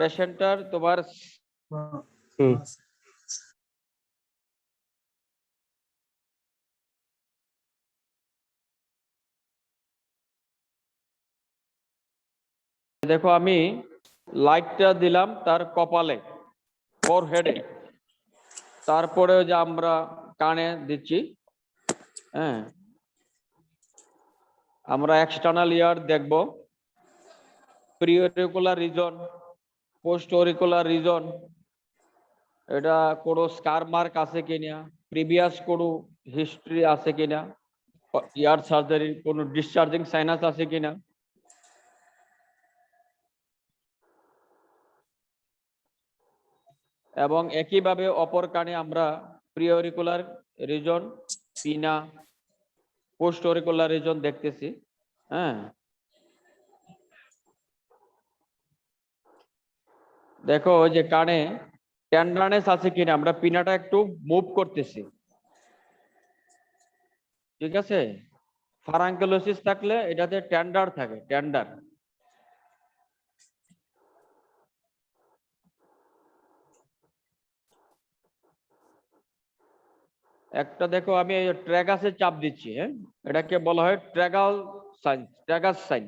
পেশেন্টটার তোমার দেখো আমি লাইটটা দিলাম তার কপালে, ফোরহেডে, তারপরে যে আমরা কানে দিচ্ছি। হ্যাঁ, আমরা এক্সটার্নাল ইয়ার দেখব, প্রিঅরিকুলার রিজন, পোস্ট অরিকুলার রিজন, এটা কোনো স্কার মার্ক আছে কিনা, প্রিভিয়াস কোনো হিস্ট্রি আছে কিনা, ইয়ার সার্জারি কোনো ডিসচার্জিং সাইনাস আছে কিনা। এবং একইভাবে অপর কানে আমরা প্রিঅরিকুলার রিজন, পিনা, পোস্ট অরিকুলার রিজন দেখতেছি। হ্যাঁ, দেখো যে কানে টেন্ডারনেস আছে কিনা, আমরা পিনাটা একটু মুভ করতেছি, ঠিক আছে। ফারাঙ্কুলোসিস থাকলে এটাতে টেন্ডার থাকে, টেন্ডার। একটা দেখো আমি ট্র্যাগাসে চাপ দিচ্ছি। হ্যাঁ, এটাকে বলা হয় ট্র্যাগাল সাইন, ট্র্যাগাস সাইন।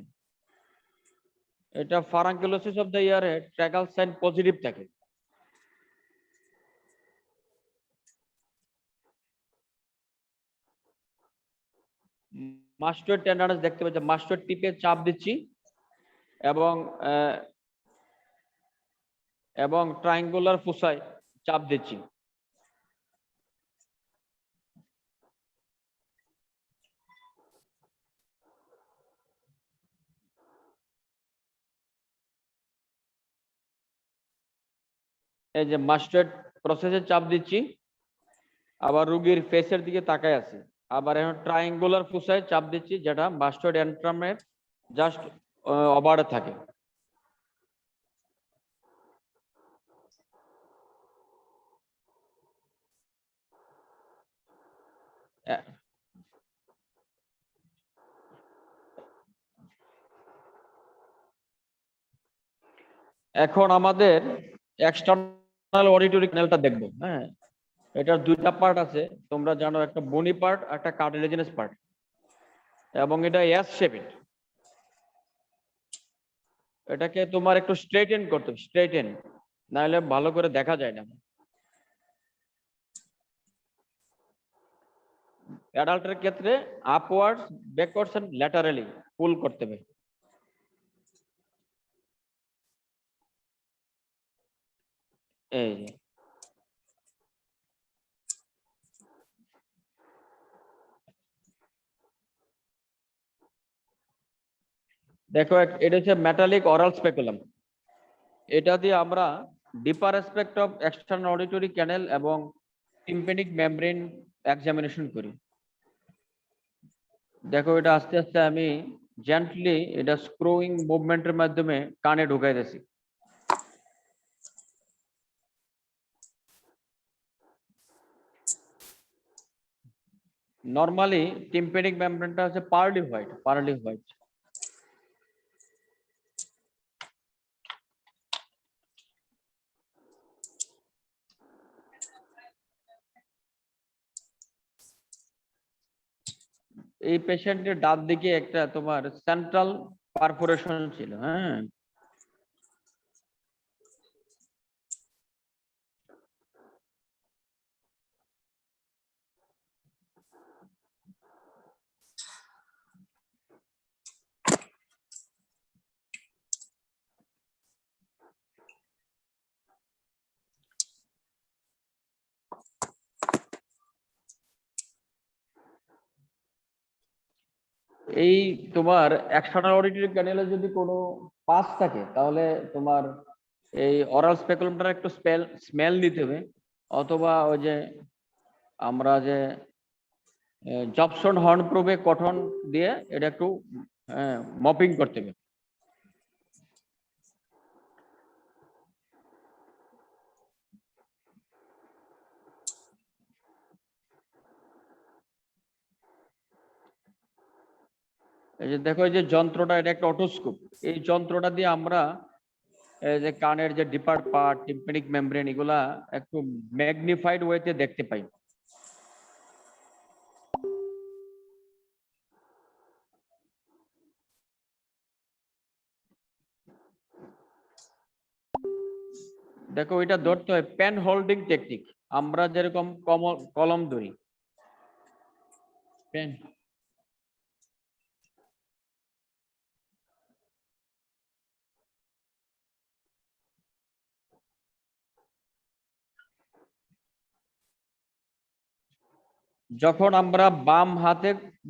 এটা ফারাঙ্কুলোসিস অফ দ্য ইয়ারে ট্র্যাগাল সাইন পজিটিভ থাকে। মাস্টার টেন্ডারনেস দেখতে পাচ্ছি, মাস্টার টিপে চাপ দিচ্ছি এবং ট্রায়াঙ্গুলার ফুসায় চাপ দিচ্ছি। এই যে মাস্টার প্রসেসে চাপ দিচ্ছি, আবার রোগীর ফেসের দিকে তাকায় আছে, আবার এখন ট্রায়াঙ্গুলার ফুসায় চাপ দিচ্ছি, যেটা মাস্টার্ড এন্ট্রামের জাস্ট ওভারে থাকে। এখন আমাদের এক্সটার্নাল অডিটরি ক্যানেলটা দেখবো। হ্যাঁ, এটার দুইটা পার্ট আছে, তোমরা জানো, একটা বনি পার্ট, একটা কার্টিলেজিনাস পার্ট, এবং এটা এস শেপেড। এটাকে তোমার একটু স্ট্রেটেন করতে হবে, স্ট্রেটেন, নাহলে ভালো করে দেখা যায় না। অ্যাডাল্টের ক্ষেত্রে upwards, backwards and laterally pull করতে হবে। এই যে দেখো, এটা হচ্ছে মেটালিক অরাল স্পেকুলাম। এটা দিয়ে আমরা ডিপার অ্যাসপেক্ট অফ এক্সটার্নাল অডিটরি ক্যানেল এবং টিম্প্যানিক মেমব্রেন এক্সামিনেশন করি। দেখো এটা আস্তে আস্তে আমি জেন্টলি এটা স্ক্রুইং মুভমেন্টের মাধ্যমে কানে ঢুকাই দিয়েছি। নরমালি টিম্প্যানিক মেমব্রেনটা হচ্ছে পার্লি হোয়াইট, পার্লি হোয়াইট। এই পেশেন্টের ডান দিকে একটা তোমার সেন্ট্রাল পারফোরেশন ছিল। হ্যাঁ, এই তোমার এক্সটার্নাল অডিটরি ক্যানেলে যদি কোনো পাস থাকে, তাহলে তোমার এই অরাল স্পেকুলামটার একটু স্মেল দিতে হবে, অথবা ওই যে আমরা যে জবসন হর্ন প্রোবে কটন দিয়ে এটা একটু মপিং করতে হবে। এই যে দেখো, এই যে যন্ত্রটা, এটা একটা অটোস্কোপ। এই যন্ত্রটা দিয়ে আমরা এই যে কানের যে ডিপার পার্ট, টিম্প্যানিক মেমব্রেন, এগুলা একটু ম্যাগনিফাইড ওয়েতে দেখতে পাই। দেখো এটা ধরতে হয় পেন হোল্ডিং টেকনিক, আমরা যেরকম কলম ধরি পেন। যখন আমরা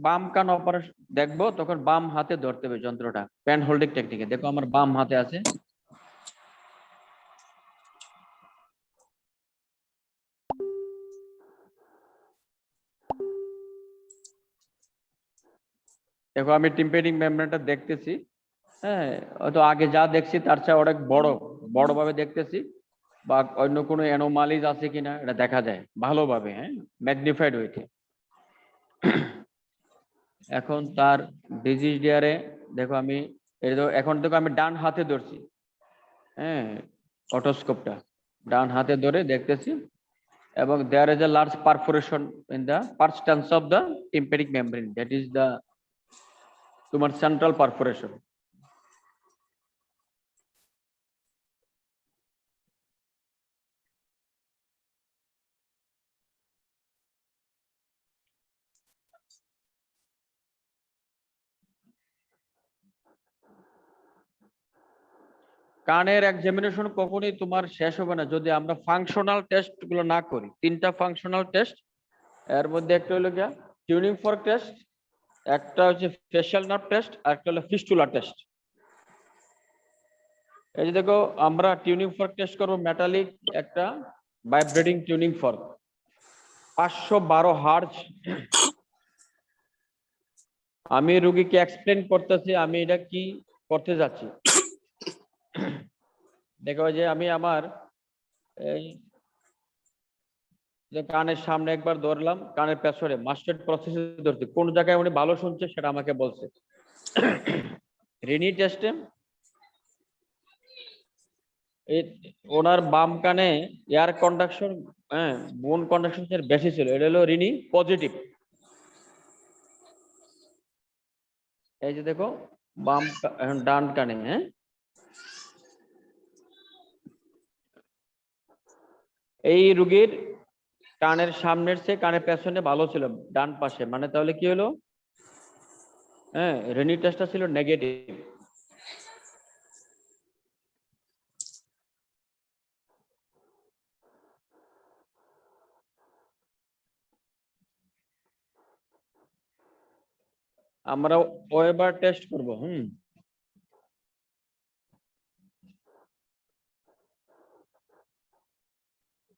বাম কান অপারেশন দেখবো, তখন বাম হাতে ধরতে হবে যন্ত্রটা পেন হোল্ডিং টেকনিকে। দেখো আমার বাম হাতে আছে। দেখো আমি টিম্প্যানিক মেমব্রেনটা দেখতেছি। হ্যাঁ, হয়তো আগে যা দেখছি তার চেয়ে অনেক বড় ভাবে দেখতেছি, বা অন্য কোনো অ্যানোমালিজ আছে কিনা এটা দেখা যায় ভালোভাবে, হ্যাঁ, ম্যাগনিফাইড হইতে। এখন তার ডিজিজ ডিয়ারে দেখো আমি এখন দেখো আমি ডান হাতে ধরছি, হ্যাঁ, অটোস্কোপটা ডান হাতে ধরে দেখতেছি, এবং there is a large perforation in the perstance of the tympanic membrane, that is the তোমার সেন্ট্রাল পারফোরেশন। কানের এক্সামিনেশন কখনোই তোমার শেষ হবে না যদি আমরা ফাংশনাল টেস্ট গুলো না করি। তিনটা ফাংশনাল টেস্ট, এর মধ্যে একটা হলো গিয়া টিউনিং ফর্ক টেস্ট, একটা হচ্ছে ফেশিয়াল নার্ভ টেস্ট, আর একটা হলো ফিস্টুলা টেস্ট। এই যে দেখো আমরা টিউনিং ফর্ক টেস্ট করবো, মেটালিক একটা ভাইব্রেটিং টিউনিং ফর্ক 512 হার্জ। আমি রোগীকে এক্সপ্লেন করতেছি আমি এটা কি করতে যাচ্ছি। দেখো যে আমি আমার এই যে কানের সামনে একবার ধরলাম, কানের পেছনে মাস্টার্ড প্রসেসে ধরছি, কোন জায়গায় উনি ভালো শুনছে সেটা আমাকে বলছে। রিনি টেস্টে ওনার বাম কানে এয়ার কন্ডাকশন, হ্যাঁ, বোন কন্ডাকশন বেশি ছিল, এটা হলো রিনি পজিটিভ। এই যে দেখো ডান কানে, হ্যাঁ, এই রোগীর কানের সামনের চেয়ে কানের পেছনে ভালো ছিল ডান পাশে, মানে তাহলে কি হলো, হ্যাঁ, রেনি টেস্টটা ছিল নেগেটিভ। আমরা ওয়েবার টেস্ট করব।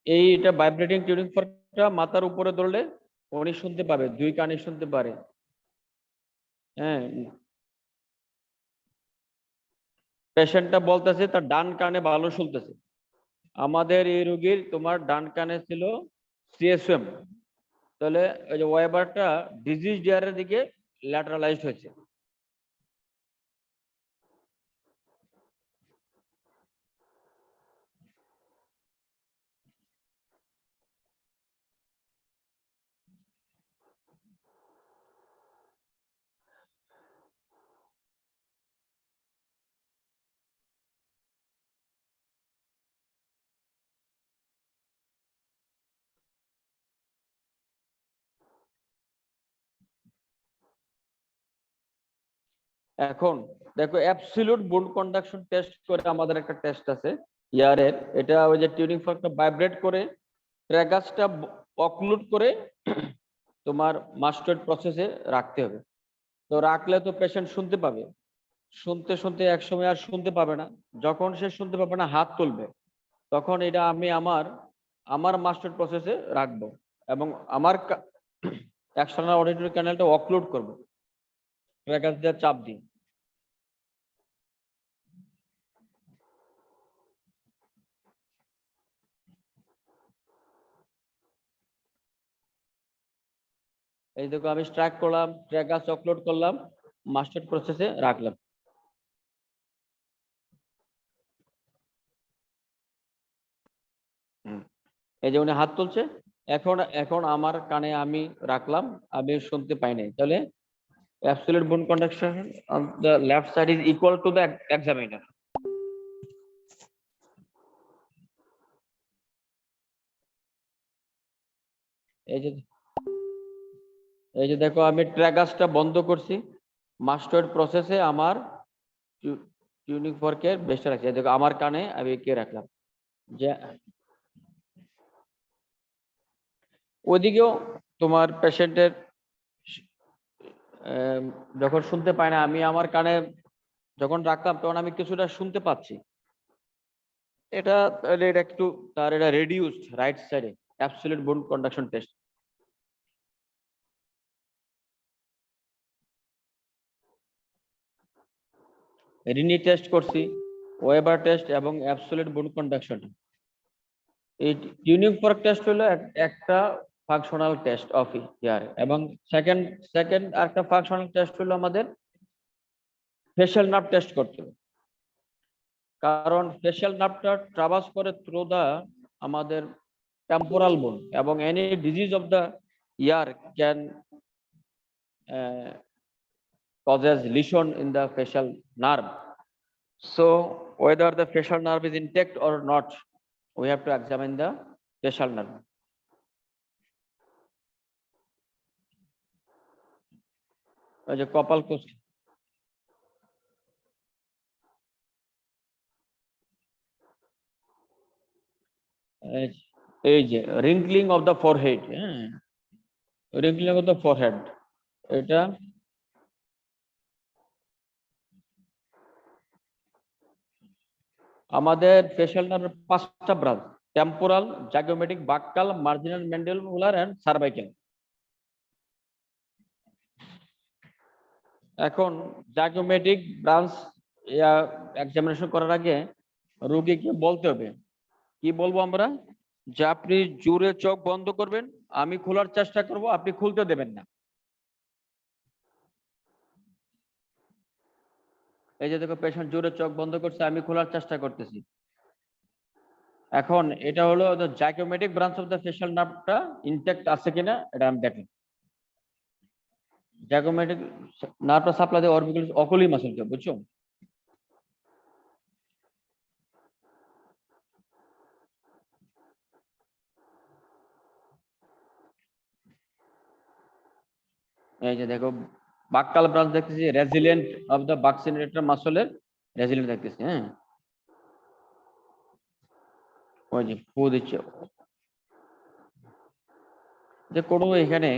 এইটা ভাইব্রেটিং টিউনিং ফর্কটা মাথার উপরে ধরলে উনি শুনতে পাবে, দুই কানে শুনতে পারে। হ্যাঁ, পেশেন্টটা বলতেছে তার ডান কানে ভালো শুনতেছে। আমাদের এই রোগীর তোমার ডান কানে ছিল সিএসএম, তাহলে ওই যে ওয়েবারটা ডিজিজ ডিয়ারের দিকে ল্যাটারালাইজড হয়েছে। এখন দেখো অ্যাবসলিউট বোন কন্ডাকশন টেস্ট করে আমাদের একটা টেস্ট আছে ইয়ারের, এটা ওই যে টিউনিং ফর্কটা ভাইব্রেট করে ট্র্যাগাসটা অক্লুড করে তোমার মাস্টার্ড প্রসেসে রাখতে হবে। তো রাখলে তো পেশেন্ট শুনতে পাবে, শুনতে শুনতে একসময় আর শুনতে পাবে না। যখন সে শুনতে পাবে না হাত তুলবে, তখন এটা আমি আমার আমার মাস্টার্ড প্রসেসে রাখবো, এবং আমার এক্সটার্নাল অডিটরি ক্যানেলটা অক্লুড করবো ট্র্যাগাস দিয়ে চাপ দিই। এই দেখো আমি স্ট্রাইক করলাম, ট্র্যাগাস আপলোড করলাম, মাস্টার প্রসেসে রাখলাম। এই যে উনি হাত তুলছে, এখন এখন আমার কানে আমি রাখলাম, আমি শুনতে পাই নাই, তাহলে absolute bone conduction on the left side is equal to the examiner. এই যে দেখো আমি ট্র্যাগাসটা বন্ধ করছি, মাস্টার্ড প্রসেসে আমার টিউনিং ফর্কের বেস্টটা রাখছি, দেখো আমার কানে আমি কে রাখলাম, যে ওদিকেও তোমার পেশেন্টের যখন শুনতে পায় না, আমি আমার কানে যখন রাখলাম তখন আমি কিছুটা শুনতে পাচ্ছি, এটা এটা একটু তার এটা রেডিউসড রাইট সাইডে absolute bone conduction test. Rinne test করছি, ওয়েবার টেস্ট এবং অ্যাবসলিউট বোন কন্ডাকশন। এই টিউনিং ফর্ক টেস্ট হলো একটা ফাংশনাল টেস্ট অফ ইয়ার, এবং সেকেন্ড সেকেন্ড আরেকটা ফাংশনাল টেস্ট হলো আমাদের ফেশিয়াল নার্ভ টেস্ট করতে হবে, কারণ ফেশিয়াল নার্ভটা ট্রাভার্স করে থ্রু দা আমাদের টেম্পোরাল বোন, এবং any disease of the year can causes lesion in the facial nerve. So whether the facial nerve is intact or not, we have to examine the facial nerve. ওই যে কপাল কুষ্ঠ, এই যে wrinkling of the forehead, wrinkling of the forehead, এটা আমাদের facial নার্ভের 5টা branch: temporal, zygomatic, buccal, marginal mandibular and cervical. এখন জাইগোমেটিক ব্রাঞ্চ এক্সামিনেশন করার আগে রোগীকে বলতে হবে, কি বলবো আমরা, যে আপনি জোরে চোখ বন্ধ করবেন, আমি খোলার চেষ্টা করব, আপনি খুলতে দেবেন না। এই যে দেখো পেশেন্ট জোরে চোখ বন্ধ করছে, আমি খোলার চেষ্টা করতেছি। এখন এটা হলো zygomatic branch of the facial নার্ভটা ইনট্যাক্ট আছে কিনা এটা আমি দেখি। জাইগোমেটিক নার্ভটা সাপ্লাই দেয় অরবিকুলার অকুলি মাসলকে, বুঝছো? এই যে দেখো বাক্কাল ব্রাঞ্চ দেখতেছি, রেজিলিয়েন্ট অফ দ্য বাক্সিনেটর মাসলের রেজিলিয়েন্ট দেখতেছি। হ্যাঁ, ওই যে ফু দিচ্ছে, যে কোনো এখানে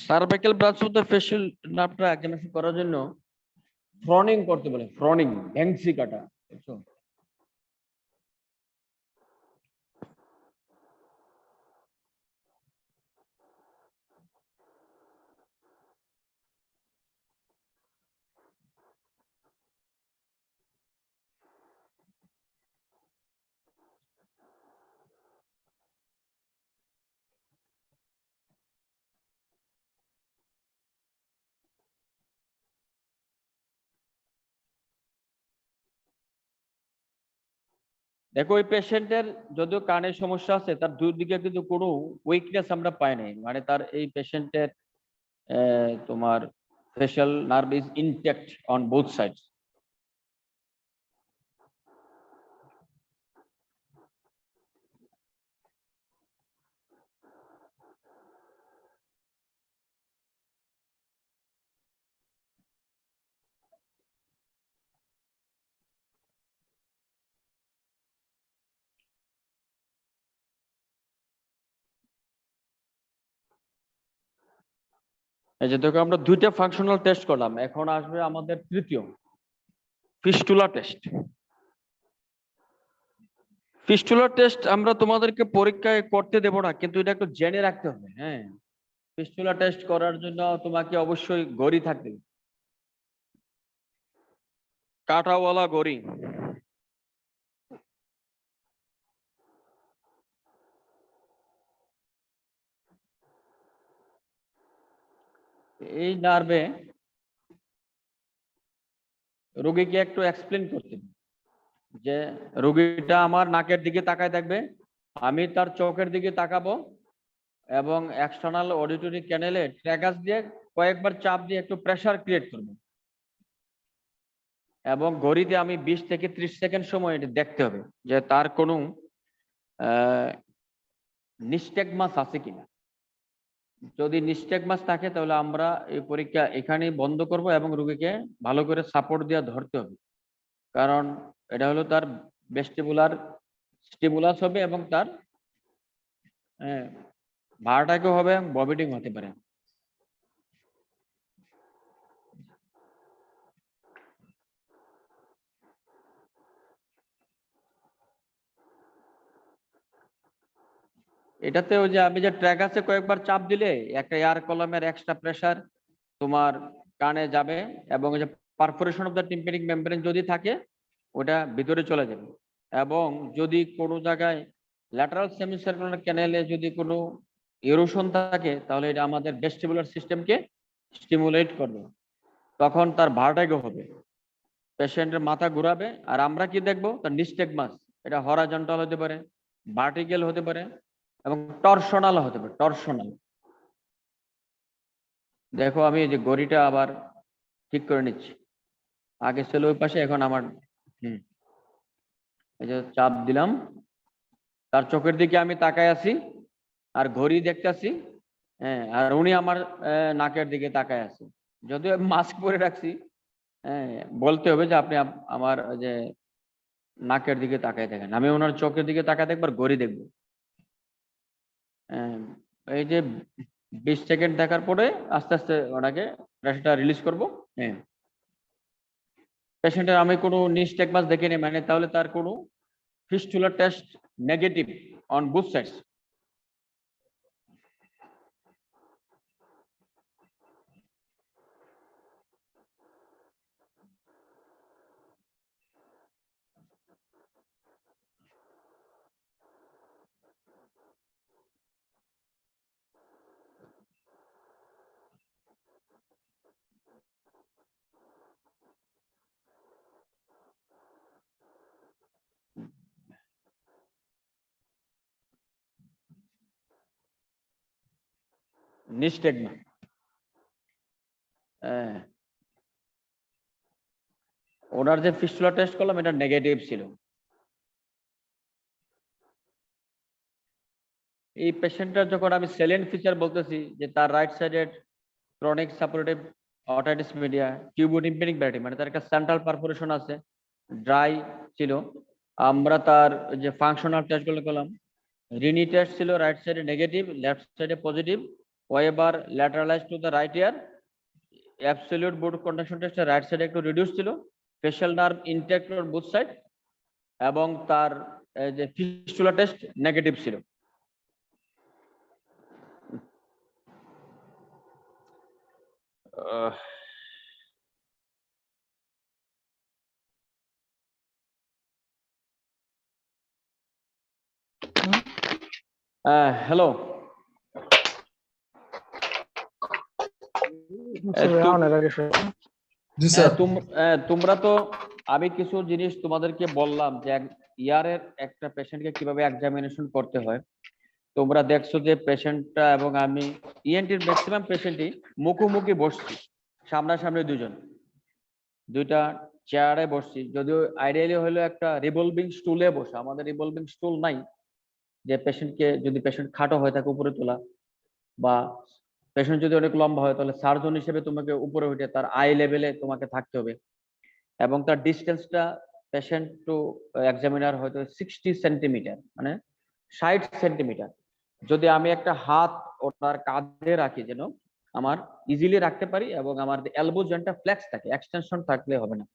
cervical branch of the facial নার্ভটা এক্সামিনেশন করার জন্য ফ্রনিং করতে বলে, ফ্রনিং, ভেংসি কাটা, বুঝছো? দেখো ওই পেশেন্টের যদিও কানের সমস্যা আছে, তার দুই দিকে কিন্তু কোনো উইকনেস আমরা পাই নাই, মানে তার এই পেশেন্টের তোমার facial nerve is intact on both sides. এই যে দেখো আমরা দুইটা ফাংশনাল টেস্ট করলাম, এখন আসবে আমাদের তৃতীয় ফিস্টুলা টেস্ট। ফিস্টুলা টেস্ট আমরা তোমাদেরকে পরীক্ষায় করতে দেব না, কিন্তু এটা একটু জেনে রাখতে হবে। হ্যাঁ, ফিস্টুলা টেস্ট করার জন্য তোমাকে অবশ্যই ঘড়ি থাকবে, কাঁটাওয়ালা ঘড়ি। এই নার্ভে রোগীকে একটু এক্সপ্লেন করতে হবে যে রোগীটা আমার নাকের দিকে তাকায় থাকবে, আমি তার চোখের দিকে তাকাবো এবং এক্সটার্নাল অডিটরি ক্যানেলে ট্র্যাগাস দিয়ে কয়েকবার চাপ দিয়ে একটু প্রেসার ক্রিয়েট করবো এবং ঘড়িতে আমি 20 থেকে 30 সেকেন্ড সময় এটা দেখতে হবে যে তার কোনো নিস্টেগমাস আছে কিনা। যদি নিস্টেগমাস থাকে তাহলে আমরা এই পরীক্ষা এখানেই বন্ধ করব এবং রোগীকে ভালো করে সাপোর্ট দিয়ে ধরতে হবে, কারণ এটা হলো তার ভেস্টিবুলার স্টিমুলাস হবে এবং তার ভার্টাইগো হবে, ভমিটিং হতে পারে। এটাতে ওই যে আমি যে ট্র্যাগাসে কয়েকবার চাপ দিলে একটা এয়ার কলামের এক্সট্রা প্রেসার তোমার কানে যাবে এবং যে perforation of the tympanic membrane যদি থাকে ওটা ভিতরে চলে যাবে এবং যদি কোনো জায়গায় ল্যাটারাল সেমিসার্কুলার ক্যানেলে যদি কোনো ইরোশন থাকে তাহলে এটা আমাদের ভেস্টিবুলার সিস্টেমকে স্টিমুলেট করবে, তখন তার ভার্টাইগো হবে, পেশেন্টের মাথা ঘুরাবে। আর আমরা কি দেখবো, তার নিস্টেগমাস, এটা হরাইজন্টাল হতে পারে, ভার্টিক্যাল হতে পারে এবং টরশনাল হতে পারে। টরশনাল দেখো আমি এই যে গড়িটা আবার ঠিক করে নিচ্ছি, আগে ছিল ওই পাশে, এখন আমার এই যে চাপ দিলাম, তার চোখের দিকে আমি তাকায় আছি আর ঘড়ি দেখতেছি, হ্যাঁ, আর উনি আমার নাকের দিকে তাকায় আছে। যদিও মাস্ক পরে রাখছি, হ্যাঁ, বলতে হবে যে আপনি আমার যে নাকের দিকে তাকায় দেখেন, আমি ওনার চোখের দিকে তাকায় দেখবার ঘড়ি দেখবো। এই যে 20 সেকেন্ড দেখার পরে আস্তে আস্তে ওনাকে প্রেশারটা রিলিজ করবো। হ্যাঁ, পেশেন্টের আমি কোনো নিস্টেগমাস দেখিনি মানে তাহলে তার কোনো fistula test negative on both sides. Nystagmus, ওনার যে ফিস্টুলা টেস্ট করলাম এটা নেগেটিভ ছিল। এই পেশেন্টটার যখন আমি সেলেন্ট ফিচার বলতেছি যে তার রাইট সাইডের ক্রনিক সাপোর্টিভ অটাইটিস মিডিয়া টিউবোটিম্পানিক ব্যাটি, মানে তার একটা সেন্ট্রাল পারফোরেশন আছে, ড্রাই ছিল। আমরা তার যে ফাংশনাল টেস্টগুলো করলাম, রিনি টেস্ট ছিল রাইট সাইডে নেগেটিভ, লেফট সাইডে positive, Weber lateralize to the right ear, absolute বোর্ড কন্ডাকশন টেস্টে রাইট সাইডে একটু রিডিউস ছিল, facial nerve intact on both side এবং তার যে ফিস্টুলা টেস্ট নেগেটিভ ছিল। হ্যালো, তোমরা তো, আমি কিছু জিনিস তোমাদেরকে বললাম যে ইয়ারের একটা পেশেন্টকে কিভাবে এক্সামিনেশন করতে হয়। তোমরা দেখছো যে পেশেন্টটা এবং আমি ইএনটির ম্যাক্সিমাম পেশেন্টই মুখোমুখি বসছি, সামনাসামনি দুইটা চেয়ারে বসছি। যদিও আইডিয়ালি হলো একটা রিভলভিং স্টুলে বসা, আমাদের রিভলভিং স্টুল নাই, যে পেশেন্টকে যদি পেশেন্ট খাটো হয় তাকে উপরে তোলা, বা পেশেন্ট যদি অনেক লম্বা হয় তাহলে সার্জন হিসেবে তোমাকে উপরে উঠে তার আই লেভেলে তোমাকে থাকতে হবে এবং তার ডিস্টেন্সটা পেশেন্ট টু এক্সামিনার হয়তো 60 সেন্টিমিটার, মানে 60 সেন্টিমিটার। যদি আমি একটা হাত ওনার কাঁধে রাখি যেন আমার ইজিলি রাখতে পারি এবং আমার এলবো জয়েন্টটা ফ্লেক্স থাকে, এক্সটেনশন থাকলে হবে না।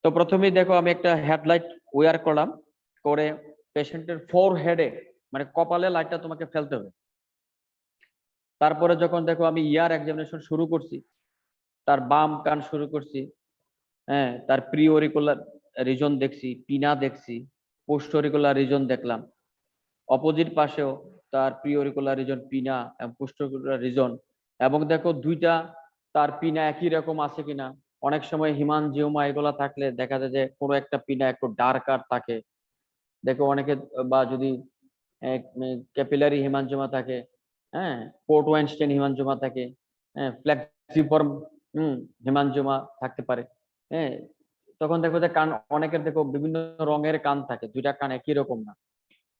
তো প্রথমেই দেখো আমি একটা হেডলাইট ওয়্যার করলাম, করে পেশেন্টের ফোর হেডে মানে কপালে লাইটটা তোমাকে ফেলতে হবে। তারপরে যখন দেখো আমি ইয়ার এক্সামিনেশন শুরু করছি, তার বাম কান শুরু করছি, হ্যাঁ, তার প্রি অরিকুলার রিজন দেখছি, পিনা দেখছি, পোস্ট অরিকুলার রিজন দেখলাম, অপোজিট পাশেও তার প্রি অরিকুলার রিজন পিনা এবং পোস্ট অরিকুলার রিজন এবং দেখো দুইটা তার পিনা একই রকম আছে কিনা। অনেক সময় হিমানজিওমা এগুলা থাকলে দেখা যায় যে কোনো একটা পিনা একটু ডার্কার থাকে, দেখো অনেকে, বা যদি ক্যাপিলারি হিমানজিওমা থাকে, হ্যাঁ, পোর্ট ওয়াইনস্টাইন হিমানজিওমা থাকে, হ্যাঁ, ফ্লেক্সিফর্ম হিমানজিওমা থাকতে পারে। হ্যাঁ, তখন দেখো যে কান, অনেকের দেখো বিভিন্ন রঙের কান থাকে, দুইটা কান একই রকম না।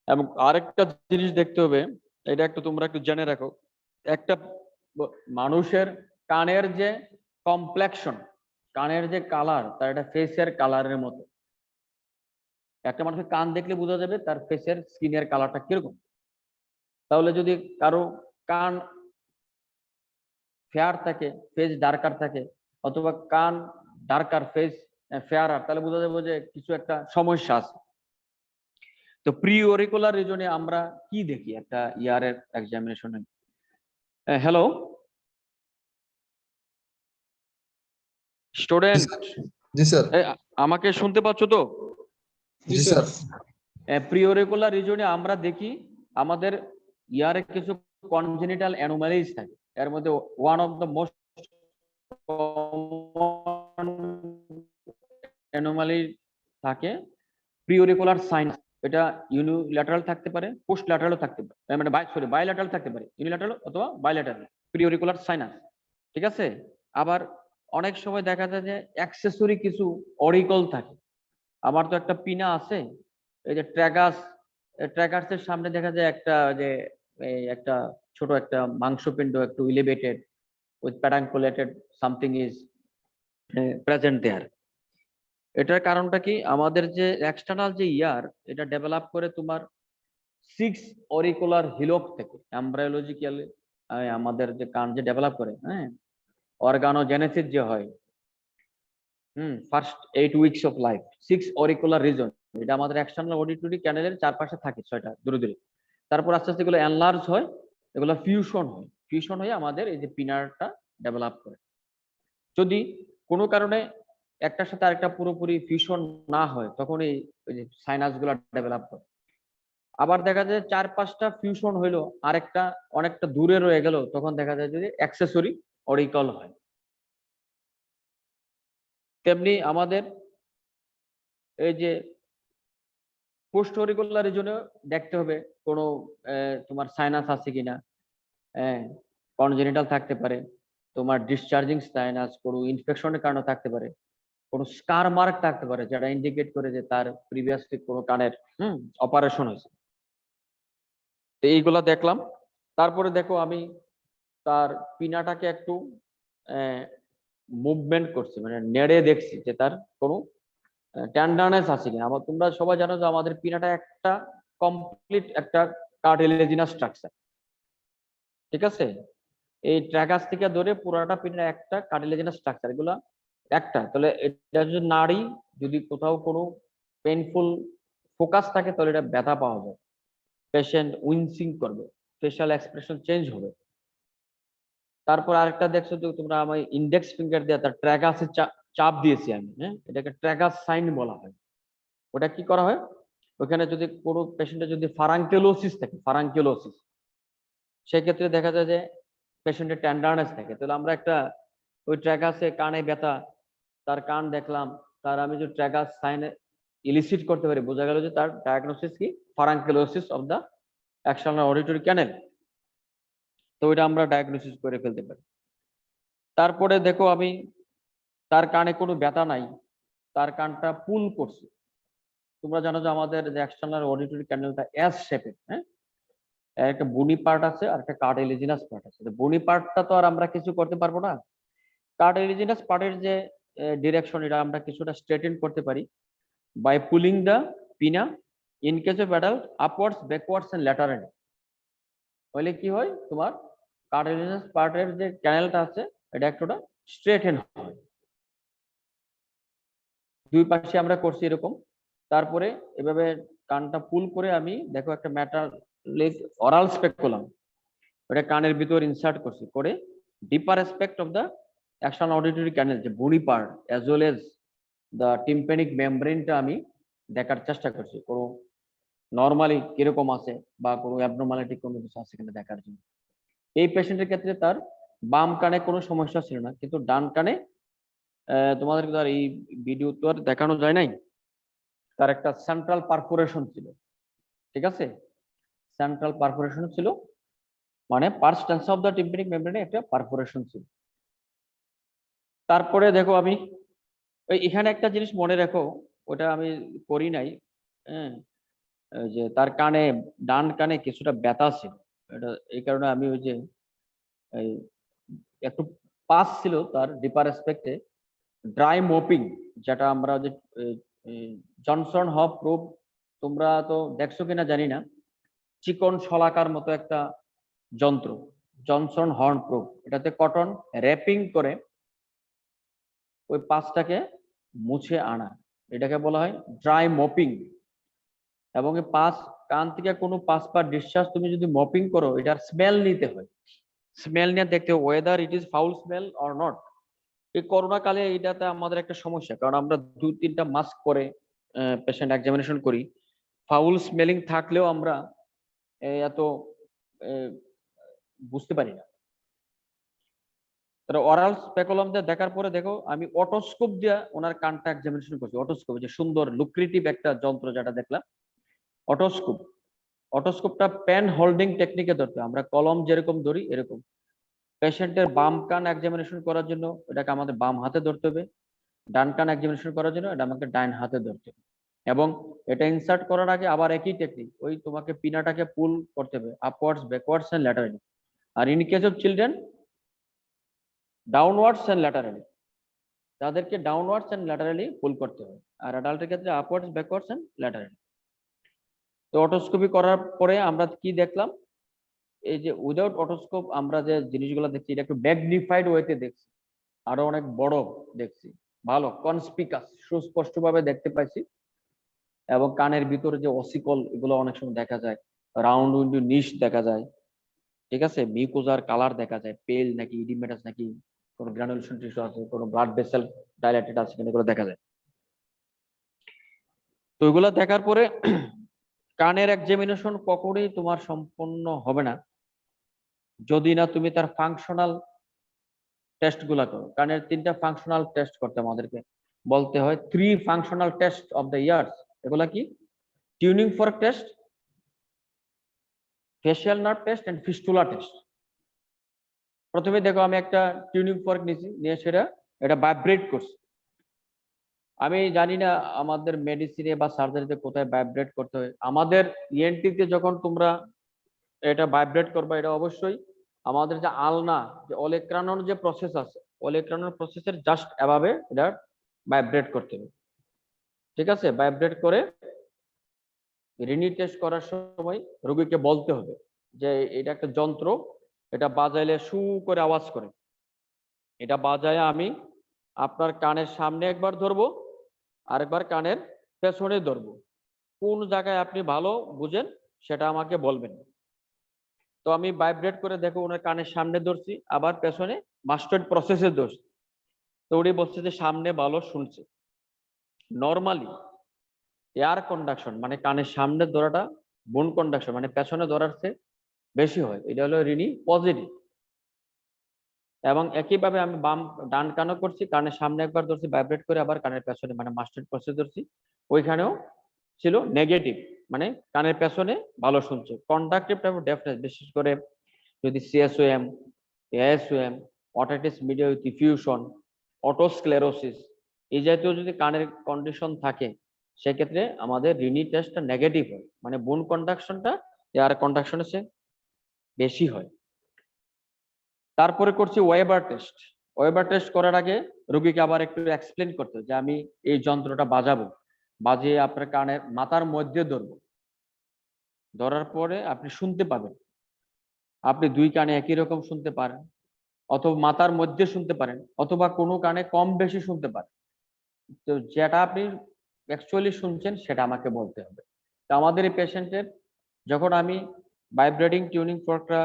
এবং আরেকটা জিনিস দেখতে হবে, এটা একটু তোমরা একটু জেনে রাখো, একটা মানুষের কানের যে কমপ্লেকশন, কানের যে কালার, তার একটা ফেসের কালারের মতো। একটা মানুষের কান দেখলে বোঝা যাবে তার ফেসের স্কিনের কালারটা কিরকম। তাহলে যদি কারো কান ফেয়ার থাকে, ফেস ডার্কার থাকে, অথবা কান ডার্কার ফেস ফেয়ারার, তাহলে বোঝা যাবে যে কিছু একটা সমস্যা আছে। তো প্রি অরিকুলার রিজনে আমরা কি দেখি একটা ইয়ারের এক্সামিনেশনে? হ্যালো স্টুডেন্ট, জি স্যার। আমাকে শুনতে পাচ্ছ তো? জি স্যার। প্রি অরিকুলার রিজনে আমরা দেখি আমাদের ইয়ারে কিছু কনজেনিটাল অ্যানোমালিজ থাকে। এর মধ্যে one of the most anomaly থাকে প্রিওরিকুলার সাইনাস। এটা ইউনিল্যাটারাল থাকতে পারে, পোস্ট ল্যাটারালও থাকতে পারে, মানে বাইল্যাটারাল থাকতে পারে, ইউনিল্যাটারাল অথবা বাইল্যাটারাল প্রিওরিকুলার সাইনাস। ঠিক আছে। আবার অনেক সময় দেখা যায় যে অ্যাক্সেসরি কিছু অরিকল থাকে। আমার তো একটা পিনা আছে, এই যে ট্র্যাগাস, ট্র্যাগাসের সামনে দেখা যায় একটা যে এই একটা ছোট একটা মাংসপিণ্ড একটু elevated with pedunculated something is present there. এটার কারণটা কি, আমাদের যে এক্সটার্নাল যে ইয়ার, এটা ডেভেলপ করে তোমার 6 অরিকুলার হিলক থেকে। এমব্রায়োলজিক্যালি আমাদের যে কান যে ডেভেলপ করে, হ্যাঁ, অর্গানোজেনেসিস যে হয়, first 8 weeks of life, 6 auricular reason, এটা আমাদের এক্সটার্নাল অডিটরি ক্যানেলের চারপাশে থাকে 6টা দূরে দূরে। তারপর আস্তে আস্তে এগুলো এনলার্জ হয়, এগুলো ফিউশন হয়, ফিউশন হয়ে আমাদের এই যে পিনারটা ডেভেলপ করে। যদি কোনো কারণে একটার সাথে আরেকটা পুরোপুরি ফিউশন না হয়, তখন এই সাইনাস গুলা ডেভেলপ করে। আবার দেখা যায় 4-5টা ফিউশন হইলো, আরেকটা অনেকটা দূরে রয়ে গেল, তখন দেখা যায় যে অ্যাক্সেসরি অরিকল হয়। তেমনি আমাদের এই যে পোস্ট অরিকুলার রিজনে দেখতে হবে কোনো তোমার সাইনাস আছে কিনা। কনজেনিটাল থাকতে পারে, তোমার ডিসচার্জিং সাইনাস কোনো ইনফেকশনের কারণে থাকতে পারে, কোনো স্কার মার্ক থাকতে পারে যেটা ইন্ডিকেট করে যে তার প্রিভিয়াসলি কোনো কানের অপারেশন হয়েছে। তো এইগুলা দেখলাম। তারপরে দেখো আমি তার পিনাটাকে একটু মুভমেন্ট করছি, মানে নেড়ে দেখছি যে তার কোনো টেন্ডারনেস আছে কিনা। আমার, তোমরা সবাই জানো যে আমাদের পিনাটা একটা কমপ্লিট একটা কার্টিলেজিনাস স্ট্রাকচার। ঠিক আছে, এই ট্র্যাগাস থেকে ধরে পুরাটা পিনার একটা কার্টিলেজিনাস স্ট্রাকচার, এগুলা একটা। তাহলে এটা যদি নাড়ি, যদি কোথাও কোনো পেইনফুল ফোকাস থাকে, তাহলে এটা ব্যথা পাওয়া যায়, পেশেন্ট উইনসিং করবে, ফেশিয়াল এক্সপ্রেশন চেঞ্জ হবে। তারপর আরেকটা দেখছো যে তোমরা আমার ইন্ডেক্স ফিঙ্গার দিয়ে তার ট্র্যাগাসে চাপ দিয়েছি আমি, হ্যাঁ, এটাকে ট্র্যাগাস সাইন বলা হয়। ওটা কি করা হয়, ওখানে যদি কোনো পেশেন্টের যদি ফারাঙ্কেলোসিস থাকে, ফারাঙ্কেলোসিস, সেক্ষেত্রে দেখা যায় যে পেশেন্টের টেন্ডারনেস থাকে, তাহলে আমরা একটা ওই ট্র্যাগাসে কানে ব্যথা, তার কান দেখলাম, তার আমি যদি ট্র্যাগাস সাইন ইলিসিট করতে পারি, বোঝা গেল যে তার ডায়াগনোসিস কি, ফারাঙ্কেলোসিস অফ দ্য এক্সটার্নাল অডিটরি ক্যানেল। তো ওইটা আমরা ডায়াগনোসিস করে ফেলতে পারি। তারপরে দেখো আমি তার কানে কোনো ব্যথা নাই, তার কানটা পুল করছে। তোমরা জানো যে আমাদের যে এক্সটার্নাল অডিটরি ক্যানেলটা এস শেপের, হ্যাঁ, একটা বনি পার্ট আছে আর একটা কার্টিলেজিনাস পার্ট আছে। বনি পার্টটা তো আর আমরা কিছু করতে পারবো না, কার্টিলেজিনাস পার্টের যে ডিরেকশন, এটা আমরা কিছুটা স্ট্রেটেন করতে পারি by pulling the pinna in case of adult upwards, backwards and laterally. তাহলে কি হয়, তোমার কার্টিলেজিনাস পার্টের যে ক্যানেলটা আছে এটা একটুটা স্ট্রেটেন হয়। দুই পাশে আমরা করছি এরকম। তারপরে এভাবে কানটা পুল করে আমি দেখো একটা মেটালিক অরাল স্পেকুলাম, ওটা কানের ভিতর ইনসার্ট করছি, করে deeper aspect of the external auditory canal, যে body part as well as the tympanic মেমব্রেনটা আমি দেখার চেষ্টা করছি, কোনো নর্মালি কিরকম আছে বা কোনো অ্যাবনর্মালিটি কোনো কিছু আছে কিনা দেখার জন্য। এই পেশেন্টের ক্ষেত্রে তার বাম কানে কোনো সমস্যা ছিল না, কিন্তু ডান কানে তোমাদেরকে তো আর এই ভিডিও তো আর দেখানো যায় নাই, তার একটা সেন্ট্রাল পারফোরেশন ছিল, ঠিক আছে, সেন্ট্রাল পারফোরেশন ছিল, মানে purse tensor of the tympanic মেমব্রেনে একটা পারফোরেশন ছিল। তারপরে দেখো আমি ওই এখানে একটা জিনিস মনে রাখো, ওটা আমি করি নাই, হ্যাঁ, ওই যে তার কানে, ডান কানে কিছুটা ব্যথা ছিল, এটা এই কারণে আমি ওই যে এই একটু পাস ছিল তার ডিপার রেসপেক্টে ড্রাই মোপিং, যেটা আমরা যে জনসন হপ প্রুফ, তোমরা তো দেখছো কিনা জানি না, চিকন শলাকার মতো একটা যন্ত্র, জনসন হর্ন প্রুফ, এটাতে কটন র্যাপিং করে ওই পাসটাকে মুছে আনা, এটাকে বলা হয় ড্রাই মপিং। এবং এই পাস, কান থেকে কোনো পাস বা ডিসচার্জ তুমি যদি মপিং করো, এটার স্মেল নিতে হয়, স্মেল নিয়ে দেখতে হয় weather it is foul smell or not. এই করোনা কালে এটাতে আমাদের একটা সমস্যা, কারণ আমরা 2-3টা মাস্ক পরে পেশেন্ট এক্সামিনেশন করি, ফাউল স্মেলিং থাকলেও আমরা এত বুঝতে পারি না। ওরাল স্পেকুলাম দিয়ে দেখার পরে দেখো আমি অটোস্কোপ দিয়ে ওনার কানটা এক্সামিনেশন করছি, অটোস্কোপ যে সুন্দর লুক্রেটিভ একটা যন্ত্র যেটা দেখলাম, অটোস্কোপ। অটোস্কোপটা পেন হোল্ডিং টেকনিকে ধরতে হয়, আমরা কলম যেরকম ধরি এরকম। পেশেন্টের বাম কান এক্সামিনেশন করার জন্য এটাকে আমাদের বাম হাতে ধরতে হবে, ডান কান এক্সামিনেশন করার জন্য এটা আমাকে ডান হাতে ধরতে হবে। এবং এটা ইনসার্ট করার আগে আবার একই টেকনিক, ওই তোমাকে পিনাটাকে পুল করতে হবে আপওয়ার্ডস, ব্যাকওয়ার্ডস এন্ড ল্যাটারালি। আর in case of children downwards and laterally, তাদেরকে ডাউনওয়ার্ডস এন্ড ল্যাটারালি পুল করতে হয়। আর অ্যাডাল্টের ক্ষেত্রে আপওয়ার্ডস, ব্যাকওয়ার্ডস এন্ড ল্যাটারালি। তো অটোস্কোপি করার পরে আমরা কি দেখলাম, এই যে উইদাউট অটোস্কোপ আমরা যে জিনিসগুলো দেখছি, এটা একটু ম্যাগনিফাইড ওয়েতে দেখছি, আরো অনেক বড় দেখছি, ভালো কনস্পিকাস সুস্পষ্টভাবে দেখতে পাইছি। এবং কানের ভিতরে যে অসিকল, এগুলো অনেক সময় দেখা যায়, রাউন্ড উইন্ডো নিশ দেখা যায়, ঠিক আছে, মিউকোজার কালার দেখা যায়, পেল নাকি ইডিমেটাস নাকি কোনো গ্রানুলেশন টিস্যু আছে, কোনো ব্লাড ভেসেল ডাইলেটেড আছে কিনা, এগুলো দেখা যায়। তো এগুলো দেখার পরে কানের এক্সামিনেশন কখনোই তোমার সম্পূর্ণ হবে না যদি না তুমি তার ফাংশনাল টেস্ট গুলা করো। কানের 3টা ফাংশনাল টেস্ট করতে আমাদেরকে বলতে হয়, 3 functional test of the ears. এগুলা কি? Tuning fork test, facial nerve test and fistula test. প্রথমে দেখো আমি একটা টিউনিং ফর্ক নিয়েছি, নিয়ে এটা ভাইব্রেট করছি। আমি জানি না আমাদের মেডিসিনে বা সার্জারিতে কোথায় ভাইব্রেট করতে হয়, আমাদের ইএনটিতে যখন তোমরা এটা ভাইব্রেট করবে, এটা অবশ্যই আমাদের যে আলনা, যে ওলেক্রানোর যে প্রসেস আছে, ওলেক্রানোর প্রসেসের জাস্ট এভাবে এটা ভাইব্রেট করতে হবে, ঠিক আছে। ভাইব্রেট করে রিনি টেস্ট করার সময় রোগীকে বলতে হবে যে এটা একটা যন্ত্র, এটা বাজাইলে শু করে আওয়াজ করে, এটা বাজায় আমি আপনার কানের সামনে একবার ধরবো, আরেকবার কানের পেছনে ধরবো, কোন জায়গায় আপনি ভালো বুঝেন সেটা আমাকে বলবেন। তো আমি ভাইব্রেট করে দেখো ওনার কানের সামনে ধরছি, আবার পেছনে মাস্টার্ড প্রসেসে ধরছি, তো উনি বলছে যে সামনে ভালো শুনছে। নর্মালি এয়ার কন্ডাকশন মানে কানের সামনে ধরাটা বোন কন্ডাকশন মানে পেছনে ধরার চেয়ে বেশি হয়, এটা হলো রিনি পজিটিভ। এবং একইভাবে আমি ডান কানও করছি, কানের সামনে একবার ধরছি ভাইব্রেট করে, আবার কানের পেছনে মানে মাস্টার্ড প্রসেস ধরছি, ওইখানেও ছিল নেগেটিভ, মানে কানের পেছনে ভালো শুনছে। কন্ডাক্টিভ টাইপ অফ ডেফনেস, বিশেষ করে যদি CSOM, ASOM, otitis media with diffusion, otosclerosis, এই জাতীয় যদি কানের কন্ডিশন থাকে, সেক্ষেত্রে আমাদের রিনি টেস্টটা নেগেটিভ হয়, মানে বোন কন্ডাকশনটা এয়ার কন্ডাকশনের চেয়ে বেশি হয়। তারপরে করছি ওয়েবার টেস্ট। ওয়েবার টেস্ট করার আগে রোগীকে আবার একটু এক্সপ্লেন করতে যে আমি এই যন্ত্রটা বাজাবো, বাজিয়ে আপনার কানের মাথার মধ্যে ধরবো, ধরার পরে আপনি শুনতে পাবেন, আপনি 2 কানে একই রকম শুনতে পারেন, অথবা মাথার মধ্যে শুনতে পারেন, অথবা কোনো কানে কম বেশি শুনতে পারেন। তো যেটা আপনি অ্যাকচুয়ালি শুনছেন সেটা আমাকে বলতে হবে। তো আমাদের এই পেশেন্টের যখন আমি ভাইব্রেটিং টিউনিং ফর্কটা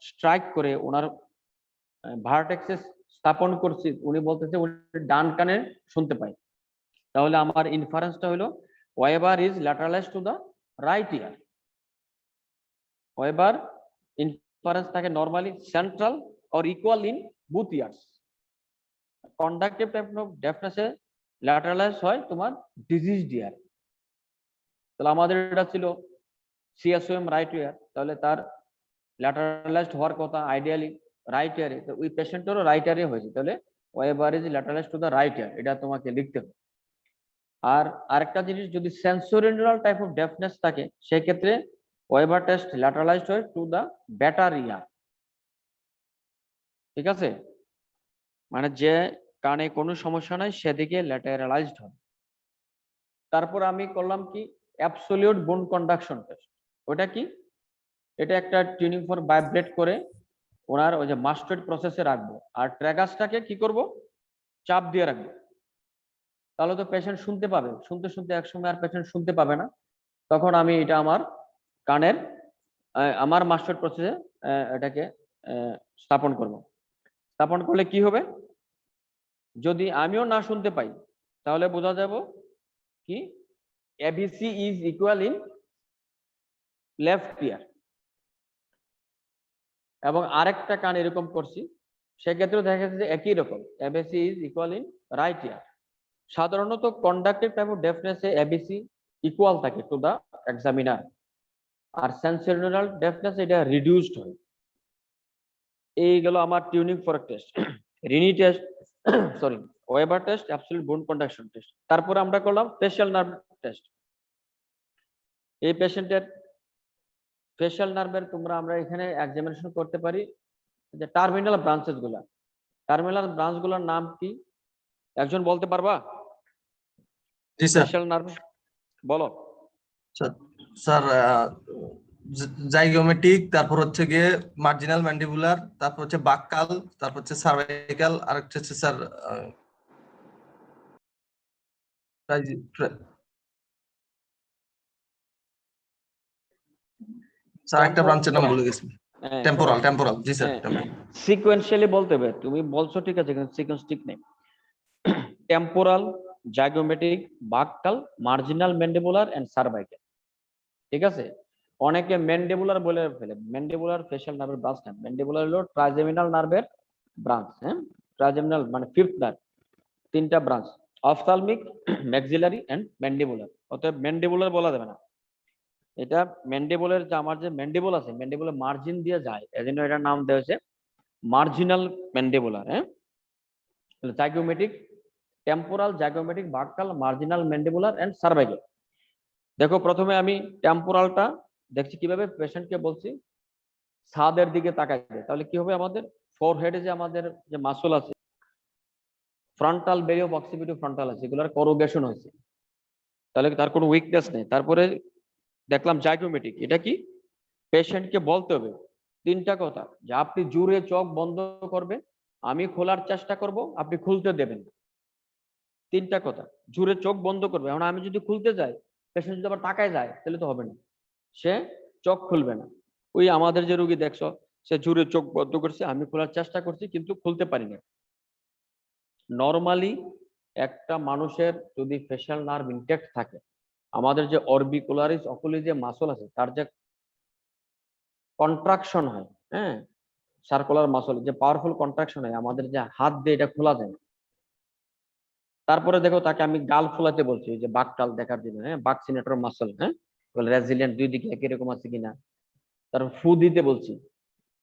স্ট্রাইক করে ওনার ভার্টেক্সে স্থাপন করছি, উনি বলতেছে উনি ডান কানে শুনতে পাই, তাহলে আমার ইনফারেন্সটা হলো Weber is lateralized to the right ear. Weber inference থাকে normally central or equal in both ears. Conductive type of deafness এ lateralized হয় তোমার diseased ear। তাহলে আমাদের এটা ছিল CSOM রাইট ইয়ার, তাহলে তার ল্যাটারালাইজড হওয়ার কথা আইডিয়ালি রাইট ইয়ারে, তো ওই পেশেন্টেরও রাইট ইয়ারে হয়েছে, তাহলে Weber is lateralized to the right ear, এটা তোমাকে লিখতে হবে। আর আরেকটা জিনিস, যদি সেন্সোরিয়াল টাইপ অফ ডেফনেস থাকে সেক্ষেত্রে ওয়েবার টেস্ট ল্যাটারালাইজড হয় টু দ্য বেটার ইয়ার। ঠিক আছে, মানে যে কানে কোনো সমস্যা নাই সেদিকে ল্যাটারালাইজড হয়। তারপর আমি করলাম কি অ্যাবসোলিউট বোন কন্ডাকশন টেস্ট। ওটা কি? এটা একটা টিউনিং ফর ভাইব্রেট করে ওনার ওই যে মাস্টার্ড প্রসেসে রাখবো, আর ট্র্যাগাসটাকে কি করব, চাপ দিয়ে রাখবো। তাহলে তো পেশেন্ট শুনতে পাবে, শুনতে শুনতে একসময় আর পেশেন্ট শুনতে পাবে না, তখন আমি এটা আমার কানের আমার মাস্টার্ড প্রসেসে এটাকে স্থাপন করব। স্থাপন করলে কি হবে, যদি আমিও না শুনতে পাই তাহলে বোঝা যাব কি ABC is equal in left ear. এবং আরেকটা কান এরকম করছি, সেক্ষেত্রেও দেখা যাচ্ছে যে একই রকম, ABC is equal in right ear. সাধারণত কন্ডাক্টিভ টাইপ অফ ডেফনেসে এবিসি ইকুয়াল থাকে টু দা এক্সামিনার, আর সেন্সোরিয়াল ডেফনেস এটা রিডিউসড হয়। এই গেল আমার tuning fork test, Rinne test, sorry Weber test, absolute bone conduction test. তারপরে আমরা করলাম ফেশিয়াল নার্ভ টেস্ট। এই পেশেন্টের ফেশিয়াল নার্ভের তোমরা আমরা এখানে এক্সামিনেশন করতে পারি যে টার্মিনাল ব্রাঞ্চেস গুলা। টার্মিনাল ব্রাঞ্চ গুলোর নাম কি একজন বলতে পারবা? জি স্যার। ফেশিয়াল নার্ভ বলো স্যার জাইগোমেটিক, তারপর হচ্ছে গিয়ে মার্জিনাল ম্যান্ডিবুলার, তারপর হচ্ছে বাক্কাল, তারপর হচ্ছে সার্ভাইকাল, আর হচ্ছে স্যার একটা ব্রাঞ্চের নাম ভুলে গেছি। টেম্পোরাল জি স্যার। সিকোয়েন্সিয়ালি বলতে হবে, তুমি বলছো ঠিক আছে কিন্তু সিকোয়েন্স ঠিক নেই। Temporal, zygomatic, buccal, marginal mandibular and cervical. ঠিক আছে, অনেকে ম্যান্ডিবুলার বলে ফেলে, ম্যান্ডিবুলার ফেশিয়াল নার্ভের ব্রাঞ্চ না, ম্যান্ডিবুলার হলো ট্রাইজেমিনাল নার্ভের ব্রাঞ্চ। হ্যাঁ, ট্রাইজেমিনাল মানে ফিফথ নার্ভ, তিনটা branch, ophthalmic, maxillary and mandibular. অতএব ম্যান্ডিবুলার বলা যাবে না, এটা ম্যান্ডিবুলার যে আমার যে ম্যান্ডিবুল আছে, ম্যান্ডিবুলার মার্জিন দিয়ে যায়, এজন্য এটার নাম দেওয়া হয়েছে মার্জিনাল ম্যান্ডিবুলার। হ্যাঁ, zygomatic, temporal, zygomatic, buccal, marginal mandibular and cervical. দেখো প্রথমে আমি টেম্পোরালটা দেখছি কিভাবে, পেশেন্টকে বলছি ছাদের দিকে তাকাইতে, তাহলে কি হবে, আমাদের ফোরহেডে যে আমাদের যে মাসল আছে, ফ্রন্টাল বেরিও প্রক্সিমিটি ফ্রন্টাল আছে, এগুলোর করুগেশন হয়েছে, তাহলে তার কোনো উইকনেস নেই। তারপরে দেখলাম জাইগোমেটিক, এটা কি পেশেন্টকে বলতে হবে তিনটা কথা, যে আপনি জোরে চোখ বন্ধ করবেন, আমি খোলার চেষ্টা করব, আপনি খুলতে দেবেন। তিনটা কথা, জোরে চোখ বন্ধ করবে। এখন আমি যদি খুলতে যাই, পেশেন্ট যদি আবার তাকায় যায় তাহলে তো হবে না, সে চোখ খুলবে না। ওই আমাদের যে রোগী দেখছো, সে জোরে চোখ বন্ধ করছে, আমি খোলার চেষ্টা করছি কিন্তু খুলতে পারি না। নরমালি একটা মানুষের যদি ফেশিয়াল নার্ভ ইনট্যাক্ট থাকে, আমাদের যে অরবিকুলারিস অকুলি যে মাসল আছে তার যে কন্ট্রাকশন হয়, হ্যাঁ, সার্কুলার মাসল যে পাওয়ারফুল কন্ট্রাকশন হয়, আমাদের যে হাত দিয়ে এটা খোলা যায়। তারপরে দেখো তাকে আমি গাল ফোলাতে বলছি, যে বাকটাল দেখার জন্য, হ্যাঁ, বাকসিনেটর মাসল, হ্যাঁ, রেজিলিয়েন্ট দুই দিকে একই রকম আছে কিনা। তারপর ফু দিতে বলছি,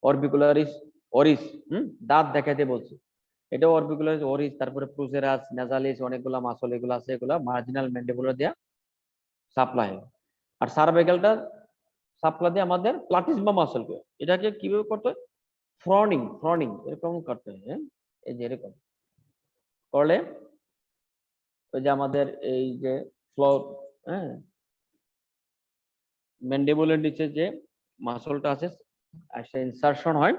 অরবিকুলারিস অরিস, দাঁত দেখাতে বলছি, এটা অরবিকুলারিস অরিস। তারপরে প্রুসেরাস, নেজালিস, অনেকগুলা মাসল এগুলো আছে, এগুলা মার্জিনাল ম্যান্ডিবুলার দিয়া সাপ্লাই। আর সার্ভাইকালটা সাপ্লাই দিয়ে আমাদের প্লাটিসমা মাসলকে, এটাকে কিভাবে করতে হয়, ফ্রনিং এরকম করতে হয়। হ্যাঁ, এই যে এরকম করলে ওই যে আমাদের এই যে ফ্লোর, হ্যাঁ, ম্যান্ডিবুলের নিচে যে মাসলটা আছে একটা ইনসারশন হয়,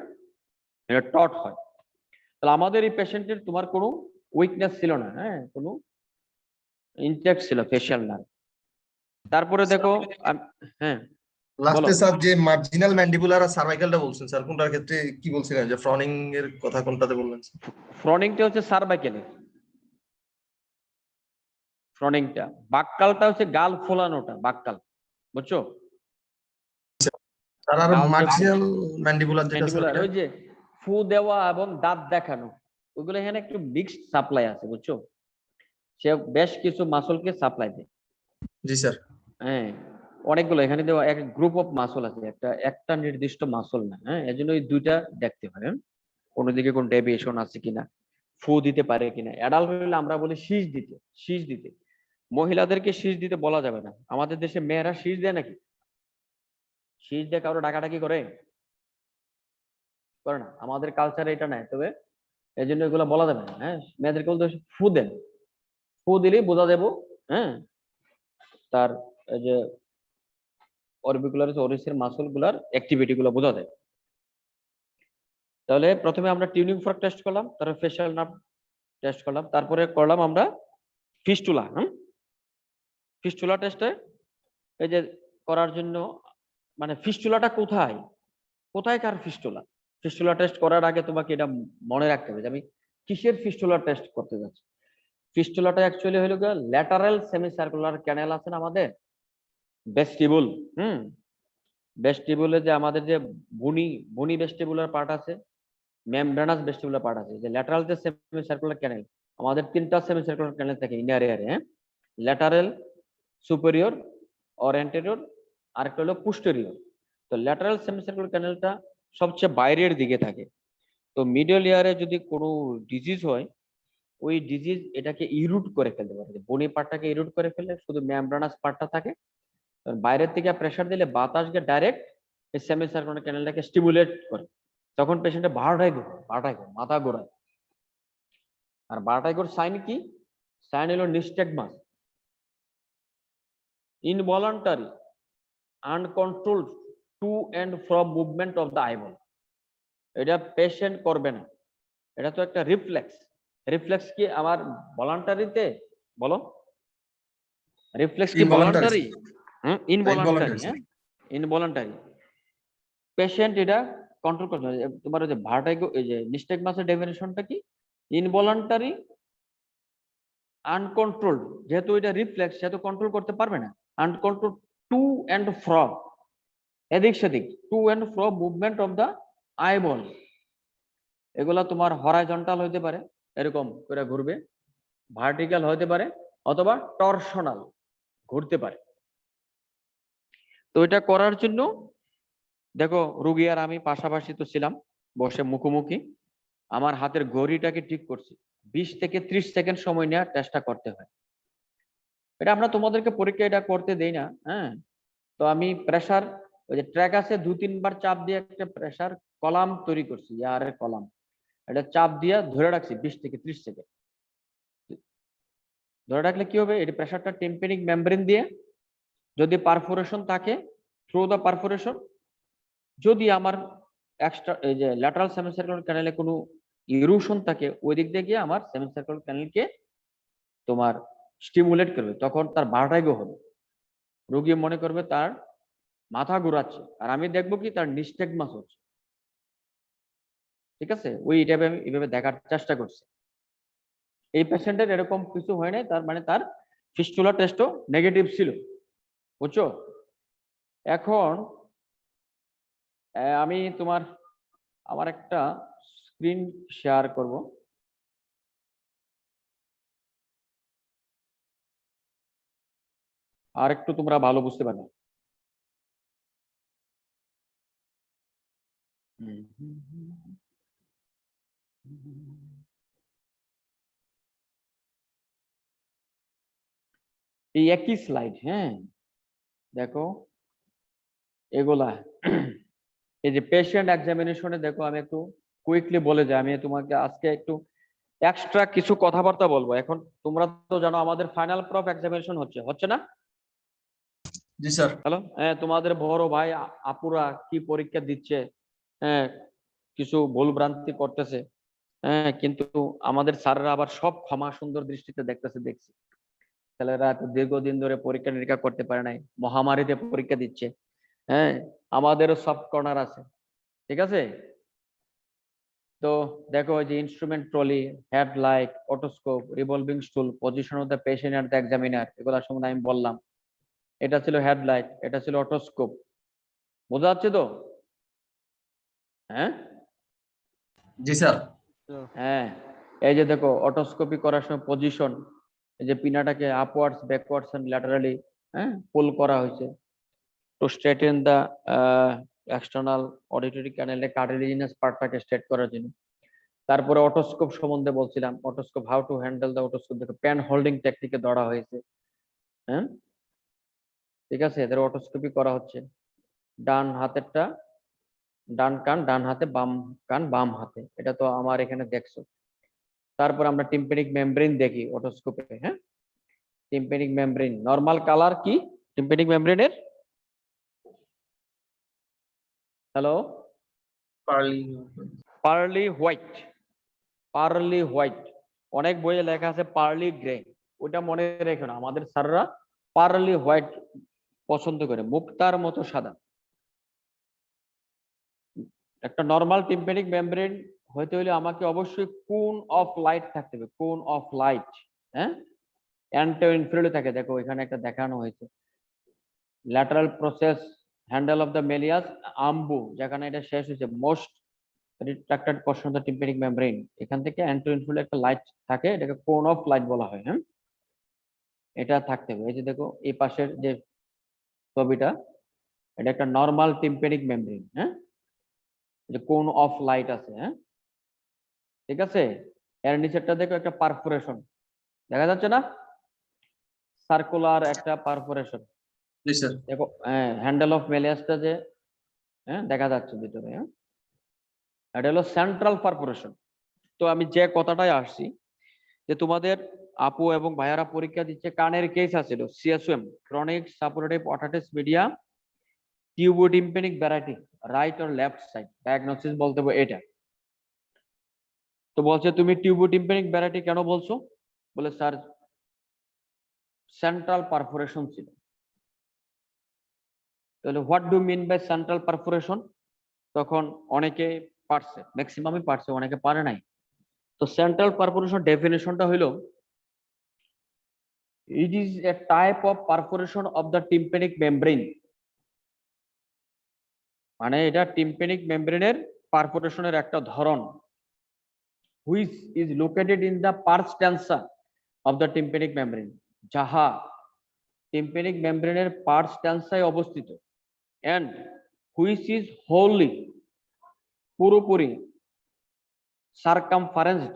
এটা টট হয়। তাহলে আমাদের এই পেশেন্টের তোমার কোনো উইকনেস ছিল না, হ্যাঁ, কোনো ইনট্যাক্ট ছিল ফেশিয়াল নার্ভ। তারপরে দেখো হ্যাঁ লাস্টে স্যার যে মার্জিনাল ম্যান্ডিবুলার আর সার্ভাইকালটা বলছেন স্যার, কোনটার ক্ষেত্রে কি বলছিলেন, যে ফ্রনিং এর কথা কোনটাতে বললেন? ফ্রনিংটা হচ্ছে সার্ভাইকালের, ফ্রনিংটা। বাক্কালটা হচ্ছে গাল ফোলানোটা, বাক্কাল, বুঝছো? স্যার আর মার্জিনাল ম্যান্ডিবুলার যেটা স্যার, ওই যে ফু দেওয়া এবং দাঁত দেখানো, ওইগুলো এখানে একটু মিক্সড সাপ্লাই আছে, বুঝছো? সে বেশ কিছু মাসলকে সাপ্লাই দেয়। জি স্যার। হ্যাঁ, অনেকগুলো এখানে দেওয়া এক গ্রুপ অফ মাসল আছে, একটা একটা নির্দিষ্ট মাসল না। হ্যাঁ, এজন্য ওই দুইটা দেখতে হয়। কোনো দিকে কোন ডেভিয়েশন আছে কিনা, ফু দিতে পারে কিনা। অ্যাডাল্ট হলে আমরা বলি শীষ দিতে, শীষ দিতে। মহিলাদেরকে শীষ দিতে বলা যাবে না। আমাদের দেশে মেয়েরা শীষ দেয় নাকি? শীষ দিয়ে কারো ডাকাডাকি করে? করে না, আমাদের কালচারে এটা নাই। তবে এই জন্য এগুলো বলা যাবে না। হ্যাঁ, মেয়েদেরকে বলতে ফু দেন, ফু দিলেই বোঝা দেবো। হ্যাঁ, তার এই যে অরবিকুলারিস ওরিসের মাসল গুলার অ্যাক্টিভিটি গুলো বোঝা যায়। তাহলে প্রথমে আমরা টিউনিং ফর্ক টেস্ট করলাম, তারপর ফেশিয়াল নার্ভ টেস্ট করলাম, তারপরে করলাম আমরা ফিস্টুলা। ফিস্টুলা টেস্টে এই যে করার জন্য, মানে ফিস্টুলাটা কোথায়, কোথায় কার ফিস্টুলা, ফিস্টুলা টেস্ট করার আগে তোমাকে এটা মনে রাখতে হবে যে আমি কিসের ফিস্টুলা টেস্ট করতে যাচ্ছি। ফিস্টুলাটা অ্যাকচুয়ালি হলো গিয়ে ল্যাটারাল সেমি সার্কুলার ক্যানেল আছে না আমাদের, ভেস্টিবুল। ভেস্টিবুলে যে আমাদের যে বুনি বুনি ভেস্টিবুলার পার্ট আছে, মেমব্রেনাস ভেস্টিবুলার পার্ট আছে, যে ল্যাটারাল যে সেমি সার্কুলার ক্যানেল, আমাদের তিনটা সেমি সার্কুলার ক্যানেল থাকে ইনার এয়ারে। ল্যাটারাল, সুপেরিয়র অর অ্যান্টেরিয়র, আর একটা হলো পোস্টেরিয়র। তো ল্যাটারাল সেমি সার্কুলার ক্যানেলটা সবচেয়ে বাইরের দিকে থাকে। তো মিডল ইয়ারে যদি কোনো ডিজিজ হয়, ওই ডিজিজ এটাকে ইরুট করে ফেলতে পারে, বনি পার্টটাকে ইরুট করে ফেলে, শুধু মেমব্রেনাস পার্টটা থাকে। বাইরের থেকে প্রেসার দিলে বাতাস গিয়ে ডাইরেক্ট এই সেমি সার্কুলার ক্যানেলটাকে স্টিমুলেট করে, তখন পেশেন্টের বারোটায় মাথা ঘোরায়। আর বারোটায় সাইন কি? সাইন হলো nystagmus, involuntary uncontrolled to and fro movement of the eyeball. এটা পেশেন্ট করবে না, এটা তো একটা রিফ্লেক্স। রিফ্লেক্স কি আমার ভলান্টারিতে? বলো, রিফ্লেক্স কি ইনভলান্টারি। ভলান্টারি? ইনভলান্টারি। ইনভলান্টারি। হ্যাঁ, ইনভলান্টারি। পেশেন্ট এটা কন্ট্রোল করতে হবে। তোমার ওই যে ভার্টাইগো, এই যে নিস্টেগমাসের ডেফিনিশনটা কি? ইনভলান্টারি আনকন্ট্রোলড, যেহেতু এটা রিফ্লেক্স সেহেতু কন্ট্রোল করতে পারবে না। আনকন্ট্রোল টু এন্ড ফ্রম, এদিক সেদিক, to and fro movement of the eyeball. এগুলা তোমার হরাইজন্টাল হইতে পারে, এরকম করে ঘুরবে, ভার্টিক্যাল হইতে পারে, অথবা টরশনাল, ঘুরতে পারে। তো এটা করার জন্য দেখো, রুগী আর আমি পাশাপাশি তো ছিলাম, বসে মুখোমুখি। আমার হাতের ঘড়িটাকে ঠিক করছি, 20 থেকে 30 সেকেন্ড সময় নেওয়ার চেষ্টা করতে হয়। এটা আমরা তোমাদেরকে পরীক্ষা এটা করতে দেই না। হ্যাঁ, তো আমি প্রেসার, ওই যে ট্র্যাক আছে, 2-3 বার চাপ দিয়ে একটা প্রেসার কলাম তৈরি করছি, ইয়ারের কলাম। এটা চাপ দিয়ে ধরে রাখছি 20 থেকে 30 সেকেন্ড। ধরে রাখলে কি হবে, এটি প্রেসারটা টেম্পেনিক মেমব্রেন দিয়ে, যদি পারফোরেশন থাকে থ্রু দা পারফোরেশন, যদি আমার এক্সট্রা এই যে ল্যাটারাল সেমিসার্কুলার ক্যানেলে কোনো ইরোশন থাকে, ওই দিক দিয়ে গিয়ে আমার সেমিসার্কুলার ক্যানেলকে তোমার স্টিমুলেট করবে, তখন তার বারোটাইগো হবে। রোগী মনে করবে তার মাথা ঘুরাচ্ছে, আর আমি দেখবো কি তার নিস্টেগমাস হচ্ছে। ঠিক আছে, ওই হিসাবে আমি এইভাবে দেখার চেষ্টা করছি। এই পেশেন্টের এরকম কিছু হয় নাই, তার মানে তার ফিস্টুলা টেস্টও নেগেটিভ ছিল, বুঝছো? এখন আমি তোমার আমার একটা স্ক্রিন শেয়ার করব। আর একটু তোমরা ভালো বুঝতে পারবে। এই একই স্লাইড। হ্যাঁ, দেখো এগুলা এই যে পেশেন্ট এক্সামিনেশনে দেখো, আমি একটু কুইকলি বলে যাই। আমি তোমাকে আজকে একটু এক্সট্রা কিছু কথাবার্তা বলবো। এখন তোমরা তো জানো আমাদের ফাইনাল প্রফ এক্সামিনেশন হচ্ছে না? জি স্যার। হ্যালো, হ্যাঁ, তোমাদের বড় ভাই আপুরা কি পরীক্ষা দিচ্ছে, হ্যাঁ, কিছু ভুল ভ্রান্তি করতেছে। হ্যাঁ, কিন্তু আমাদের স্যাররা আবার সব ক্ষমা সুন্দর দৃষ্টিতে দেখতেছে, দেখছি। ছেলেরা এত দীর্ঘদিন ধরে পরীক্ষা নিরীক্ষা করতে পারে নাই, মহামারীতে পরীক্ষা দিচ্ছে। হ্যাঁ, আমাদেরও সফট কর্নার আছে। ঠিক আছে, তো দেখো যে instrument trolley, headlight, otoscope, revolving stool, position of the patient and the examiner, এগুলো সম্বন্ধে আমি বললাম। এটা ছিল হেডলাইট, এটা ছিল অটোস্কোপ। বোঝা যাচ্ছে তো? হ্যাঁ, জি স্যার। হ্যাঁ, এই যে দেখো অটোস্কোপি করার সময় পজিশন, এই যে পিনাটাকে আপওয়ার্ডস ব্যাকওয়ার্ডস এন্ড ল্যাটারালি পুল করা হয়েছে টু স্ট্রেটেন দা এক্সটার্নাল অডিটরি ক্যানেলে কার্টিলেজিনাস পার্টটাকে স্ট্রেট করার জন্য। তারপরে অটোস্কোপ সম্বন্ধে বলছিলাম, otoscope how to handle the otoscope, দেখো পেন হোল্ডিং টেকনিকে ধরা হয়েছে। হ্যাঁ, ঠিক আছে, এদের অটোস্কোপি করা হচ্ছে। ডান হাতেরটা ডান কান ডান হাতে, বাম কান বাম হাতে, এটা তো আমার এখানে দেখছো। তারপর আমরা টিম্পেনিক মেমব্রেন দেখি অটোস্কোপে। হ্যাঁ, টিম্পেনিক মেমব্রেন নরমাল কালার কি টিম্পেনিক মেমব্রেনের? Hello, Parli. Parli white, Parli white. অনেক বইয়ে লেখা আছে পার্লি গ্রে, ওটা মনে রেখো না, আমাদের স্যাররা পার্লি হোয়াইট পছন্দ করে, মুক্তার মতো সাদা। একটা নরমাল টিম্পেনিক মেমব্রেন হইতে হলে আমাকে অবশ্যই কোন অফ লাইট থাকতে হবে, কোন অফ লাইট। হ্যাঁ, অ্যান্টো ইনফিনিটি থাকে, দেখো এখানে একটা দেখানো হয়েছে। Lateral process handle of the malleus umbo, যেখানে এটা শেষ হয়েছে, most retracted portion of the tympanic membrane, এখান থেকে অ্যান্টো ইনফিনিটি একটা লাইট থাকে, এটাকে কোন অফ লাইট বলা হয়। হ্যাঁ, এটা থাকতে হবে। এই যে দেখো এই পাশের যে ছবিটা, এটা একটা নরমাল টিম্পেনিক মেমব্রেন। হ্যাঁ, যে কোন অফ লাইট আছে। হ্যাঁ, ঠিক আছে। এর নিচেরটা দেখো একটা পারফোরেশন দেখা যাচ্ছে না, সার্কুলার একটা পারফোরেশন। জি স্যার। দেখো হ্যান্ডেল অফ মেলিয়াসটা যে দেখা যাচ্ছে ভিতরে। হ্যাঁ, এটা হলো সেন্ট্রাল পারফোরেশন। তো আমি যে কথাটাই আসছি, যে তোমাদের আপু এবং ভাইয়ারা পরীক্ষা দিচ্ছে, কানের কেস আছিল CSM chronic suppurative otitis media tubotympanic variety, right or left side diagnosis বলতে হবে এটা। তো বলছে তুমি টিউবোটিম্পেনিক ভ্যারাইটি কেন বলছো? বলে স্যার সেন্ট্রাল পারফোরেশন ছিল। তাহলে what do mean by central perforation? তখন অনেকে পারছে, ম্যাক্সিমামই পারছে, অনেকে পারে নাই। তো সেন্ট্রাল পারফোরেশন ডেফিনেশনটা হইল, it is a type of perforation of the tympanic membrane, মানে এটা টিম্পেনিক মেমব্রেনের পারফোরেশনের একটা ধরন, which is located in the pars stanza of the tympanic membrane, যাহা টিম্পেনিক মেমব্রেনের পার্স স্ট্যান্সায় অবস্থিত, and which is wholly পুরোপুরি সার্কামফারেন্সড,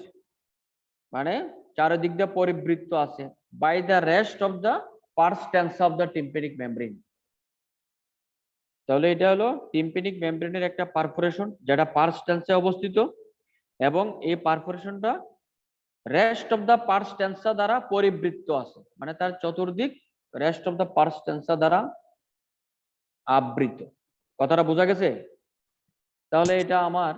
মানে চারিদিক দিয়ে পরিবৃত্ত আছে, by the rest of the pars tensa of the tympanic membrane. তাহলে এটা হলো টিম্পেনিক মেমব্রেনের একটা পারফোরেশন যেটা পার্স স্ট্যান্সে অবস্থিত, এবং এই পারফোরেশনটা রেস্ট অফ দ্য পার্স স্ট্যান্সা দ্বারা পরিবৃত্ত আছে, মানে তার চতুর্দিক রেস্ট অফ দ্য পার্স স্ট্যান্সা দ্বারা আবৃত। কথাটা বোঝা গেছে? তাহলে এটা আমার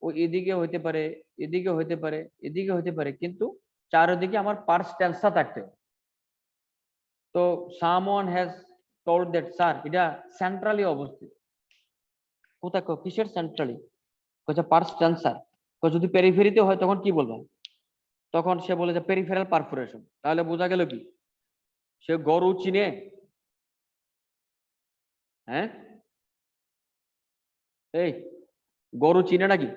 ওই এদিকে হইতে পারে, এদিকে হইতে পারে, এদিকে হইতে পারে, কিন্তু চারিদিকে আমার পার্স স্ট্যান্সা থাকতে। তো someone has told that sir এটা সেন্ট্রালি অবস্থিত। কোথায়? কিসের সেন্ট্রালি? কোথায়? পার্স স্ট্যান্সার। যদি পেরিফেরিতে হয় তখন কি বলবো? তখন সে বলে যে পেরিফেরাল পারফোরেশন। তাহলে বোঝা গেল কি, সে গরু চিনে? হ্যাঁ, এই গরু চিনে নাকি?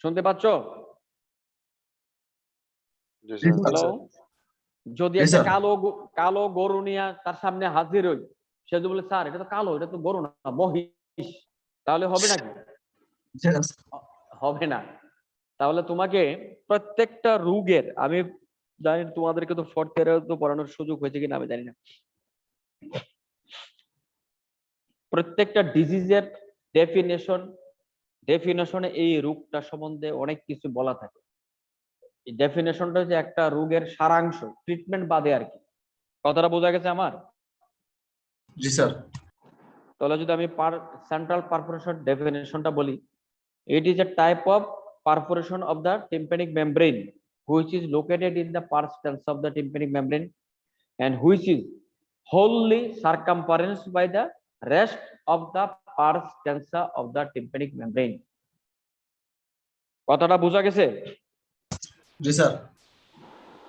শুনতে পাচ্ছ? হ্যালো, যদি জি একটা স্যার। কালো গরু নিয়ে তার সামনে হাজির হই, সে যদি বলে স্যার এটা তো কালো, এটা তো গরু না মহিষ, তাহলে হবে নাকি? হবে না। তাহলে তোমাকে প্রত্যেকটা রোগের, আমি জানি তোমাদেরকে তো ফোর্থ ইয়ারে তো পড়ানোর সুযোগ হয়েছে কিনা আমি জানি না, প্রত্যেকটা ডিজিজের ডেফিনেশনে এই রোগটা সম্বন্ধে অনেক কিছু বলা থাকে। এই ডেফিনেশনটা হচ্ছে একটা রোগের সারাংশ, ট্রিটমেন্ট বাদে আর কি। কথাটা বোঝা গেছে আমার? জি স্যার। তাহলে যদি আমি সেন্ট্রাল পারফোরেশন ডেফিনেশনটা বলি, it is a type of perforation of the tympanic membrane which is located in the pars stanza of the tympanic membrane and which is wholly circumferenced by the rest of the pars stanza of the tympanic membrane. কথাটা বোঝা গেছে? জি sir.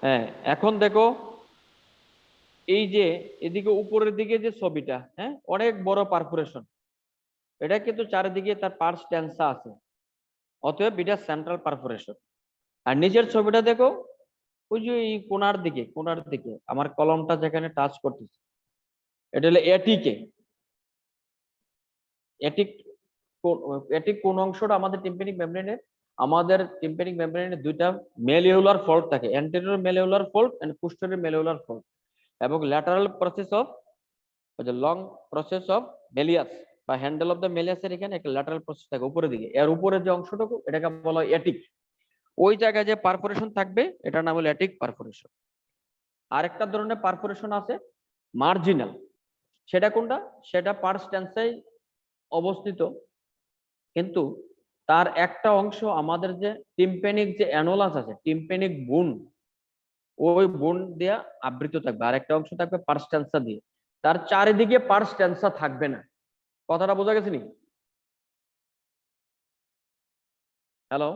হ্যাঁ, এখন দেখো এই যে এদিকে উপরের দিকে যে ছবিটা, হ্যাঁ, অনেক বড় পারফোরেশন, এটা কিন্তু চারিদিকে তার পার্স স্ট্যান্সা আছে। অতএব এটা সেন্ট্রাল পারফোরেশন। আর নিচের ছবিটা দেখো, ওই যে এই কোণার দিকে আমার কলমটা যেখানে টাচ করতেছে, এটা হলো এটিকে। এটিক এটিক কোন অংশটা আমাদের টিম্প্যানিক মেমব্রেনের দুইটা মেলিউলার ফল্ট থাকে, anterior malleolar fold and posterior malleolar fold, এবং lateral process of long process of malleus বা হ্যান্ডেল অফ দ্য মেলিয়াসের এখানে একটা ল্যাটারাল প্রসেস থাকে উপরের দিকে, এর উপরে যে অংশটুকু এটাকে বলা হয় এটিক। ওই জায়গায় যে পারফোরেশন থাকবে এটার নাম হলো এটিক পারফোরেশন। আরেকটা ধরনের পারফোরেশন আছে মার্জিনাল। সেটা কোনটা? সেটা পার্স টেন্সাই অবস্থিত, কিন্তু তার একটা অংশ আমাদের যে টিম্প্যানিক যে অ্যানোলাস আছে, টিম্প্যানিক বোন, ওই বোন দিয়ে আবৃত থাকবে, আর একটা অংশ থাকবে পার্স টেন্সা দিয়ে। তার চারিদিকে পার্স টেন্সা থাকবে না। কথাটা বোঝা গেছে নি? হ্যালো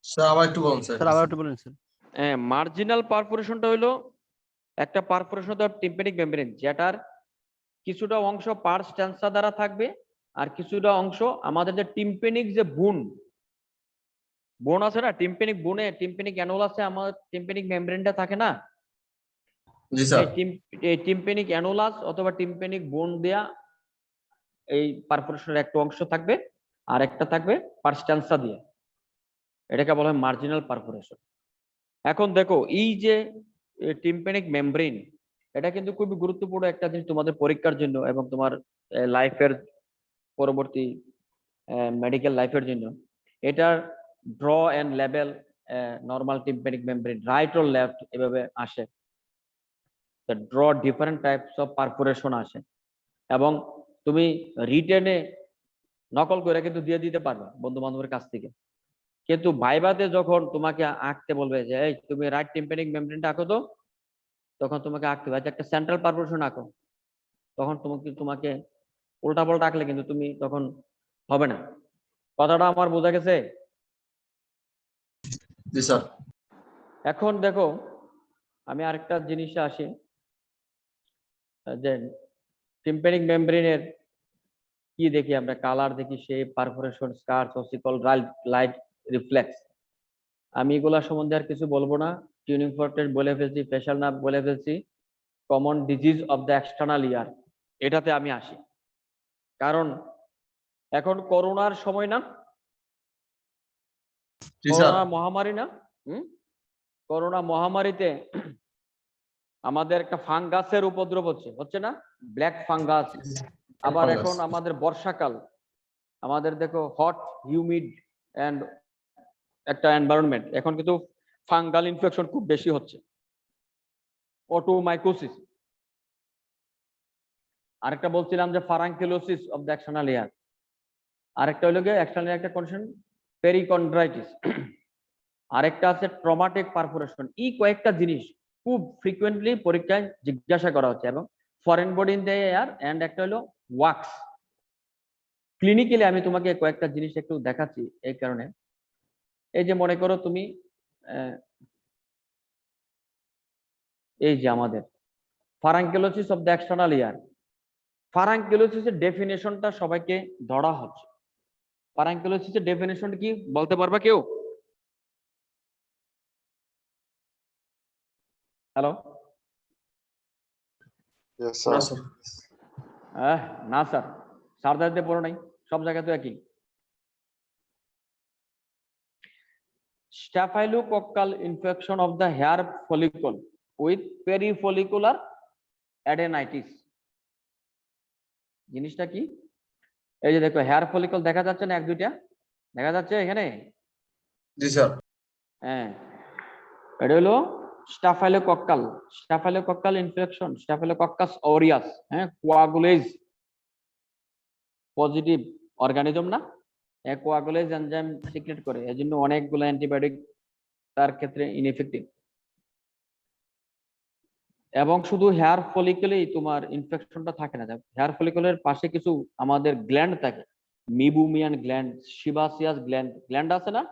স্যার আবার একটু বলুন স্যার। স্যার আবার একটু বলুন স্যার। হ্যাঁ, মার্জিনাল পারফোরেশনটা হলো একটা পারফোরেশন অফ টিম্প্যানিক মেমব্রেন, যেটার কিছুটা অংশ পার্স টেন্সা দ্বারা থাকবে, আর কিছুটা অংশ আমাদের যে টিম্প্যানিক যে বোন আছে না, টিম্প্যানিক বোনে টিম্প্যানিক অ্যানোলাসে আমার টিম্প্যানিক মেমব্রেনটা থাকে না, জি স্যার। এই টিম্প্যানিক অ্যানোলাস অথবা টিম্প্যানিক বোন দেয়া এই পারফোরেশনের একটা অংশ থাকবে, আর একটা থাকবে পার্স টেন্সা দিয়ে। এটাকে বলা হয় মার্জিনাল পারফোরেশন। এখন দেখো এই যে টিম্প্যানিক মেমব্রেন, এটা কিন্তু খুবই গুরুত্বপূর্ণ একটা জিনিস তোমাদের পরীক্ষার জন্য এবং তোমার লাইফের পরবর্তী মেডিকেল লাইফের জন্য। এটার draw and label normal tympanic membrane right or left এভাবে আসে, draw different types of perforation আসে, এবং তুমি রিটেনে নকল করে কিন্তু দিয়ে দিতে পারবে বন্ধু বান্ধবের কাছ থেকে। কিন্তু ভাইভাতে যখন তোমাকে আঁকতে বলবে যে এই তুমি রাইট টিম্প্যানিক মেমব্রেনটা আঁকো, তো তখন তোমাকে আঁকতে হবে একটা সেন্ট্রাল পারফোরেশন আঁকো, তখন তোমাকে উল্টা পাল্টা আঁকলে কিন্তু তুমি তখন হবে না। কথাটা আমার বোঝা গেছে? জি স্যার। এখন দেখো আমি আরেকটা জিনিসে আসি, যে টিম্প্যানিক মেমব্রেনের কি দেখি আমরা, কালার দেখি, shape, perforation, scars, ossicle, light, reflex. আমি এগুলা সম্বন্ধে আর কিছু বলবো না। টিউনিং ফর্টের বলে ফেলছি, ফেশাল নার্ভ বলে ফেলছি, common disease of the external ear এটাতে আমি আসি। কারণ এখন করোনার সময় না, জি স্যার। করোনা মহামারী না, করোনা মহামারীতে আমাদের একটা ফাঙ্গাসের উপদ্রব হচ্ছে না, ব্ল্যাক ফাঙ্গাস। আবার এখন আমাদের বর্ষাকাল, আমাদের দেখো হট হিউমিড এন্ড একটা এনভায়রনমেন্ট, এখন কিন্তু ফাঙ্গাল ইনফেকশন খুব বেশি হচ্ছে, অটোমাইকোসিস। আরেকটা বলছিলাম যে ফারাঙ্কিলোসিস অফ দ্য এক্সটার্নাল ইয়ার, আরেকটা হলো গিয়ে এক্সটার্নাল একটা কন্ডিশন পেরিকন্ড্রাইটিস, আরেকটা আছে ট্রমাটিক পারফোরেশন। এই কয়েকটা জিনিস খুব ফ্রিকুয়েন্টলি পরীক্ষায় জিজ্ঞাসা করা হচ্ছে, এবং foreign body in the air and একটা হলো ওয়াক্স। ক্লিনিক্যালি আমি তোমাকে কয়েকটা জিনিস একটু দেখাচ্ছি এই কারণে। এই যে মনে করো তুমি এই যে আমাদের ফারাঙ্কিলোসিস অফ দ্য এক্সটার্নাল ইয়ার, ফারাঙ্কিলোসিসের ডেফিনেশনটা সবাইকে ধরা হচ্ছে। ফারাঙ্কিলোসিসের ডেফিনেশন কি বলতে পারবা কেউ? হ্যালো? না স্যার, সারদারিতে পড়ো নাই, সব জায়গায় তো একই। Staphylococcal infection of the hair follicle with perifollicular adenitis. জিনিসটা কি? এই যে দেখো হেয়ার ফলিকল দেখা যাচ্ছে না, এক দুইটা দেখা যাচ্ছে এখানে। জি স্যার। হ্যাঁ, এটা হলো স্টাফাইলোকক্কাল ইনফেকশন, স্টাফাইলোকক্কাস অরিয়াস। হ্যাঁ, কোয়াগুলেজ পজিটিভ অর্গানিজম না, কোয়াগুলেজ এনজাইম সিক্রেট করে, এজন্য অনেকগুলো অ্যান্টিবায়োটিক তার ক্ষেত্রে ইনএফেক্টিভ। এবং শুধু হেয়ার ফলিকলেই তোমার ইনফেকশনটা থাকে না, হেয়ার ফলিকলের পাশে কিছু আমাদের গ্ল্যান্ড থাকে, মিবুমিয়ান গ্ল্যান্ড, সিবাসিয়াস গ্ল্যান্ড আছে না,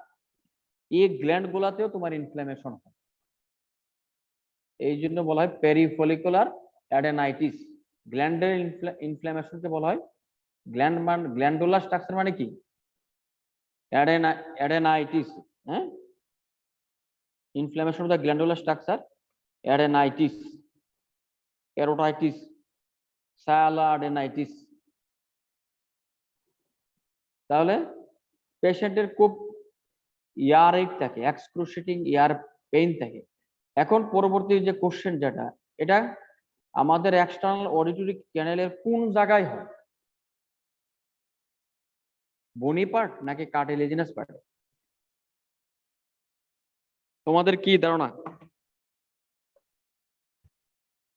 এই গ্ল্যান্ড গুলাতেও তোমার ইনফ্ল্যামেশন হয়। এই জন্য বলা হয় পেরিফলিকুলার অ্যাডেনাইটিস। গ্ল্যান্ডের ইনফ্ল্যামেশনকে বলা হয় গ্ল্যান্ডুলার স্ট্রাকচার। মানে কি? অ্যাডেনাইটিস, হ্যাঁ, inflammation of the glandular structure, adenitis, parotitis, sialadenitis. তাহলে পেশেন্টের খুব ইয়ার এইট থাকে, এক্সক্রুশিয়েটিং ইয়ার পেইন থাকে। এখন পরবর্তী যে কোশ্চেন যেটা, এটা আমাদের এক্সটার্নাল অডিটরি ক্যানেলের কোন জায়গায় হয়, বনি পার্ট নাকি কার্টিলেজিনাস পার্ট? তোমাদের কি ধারণা?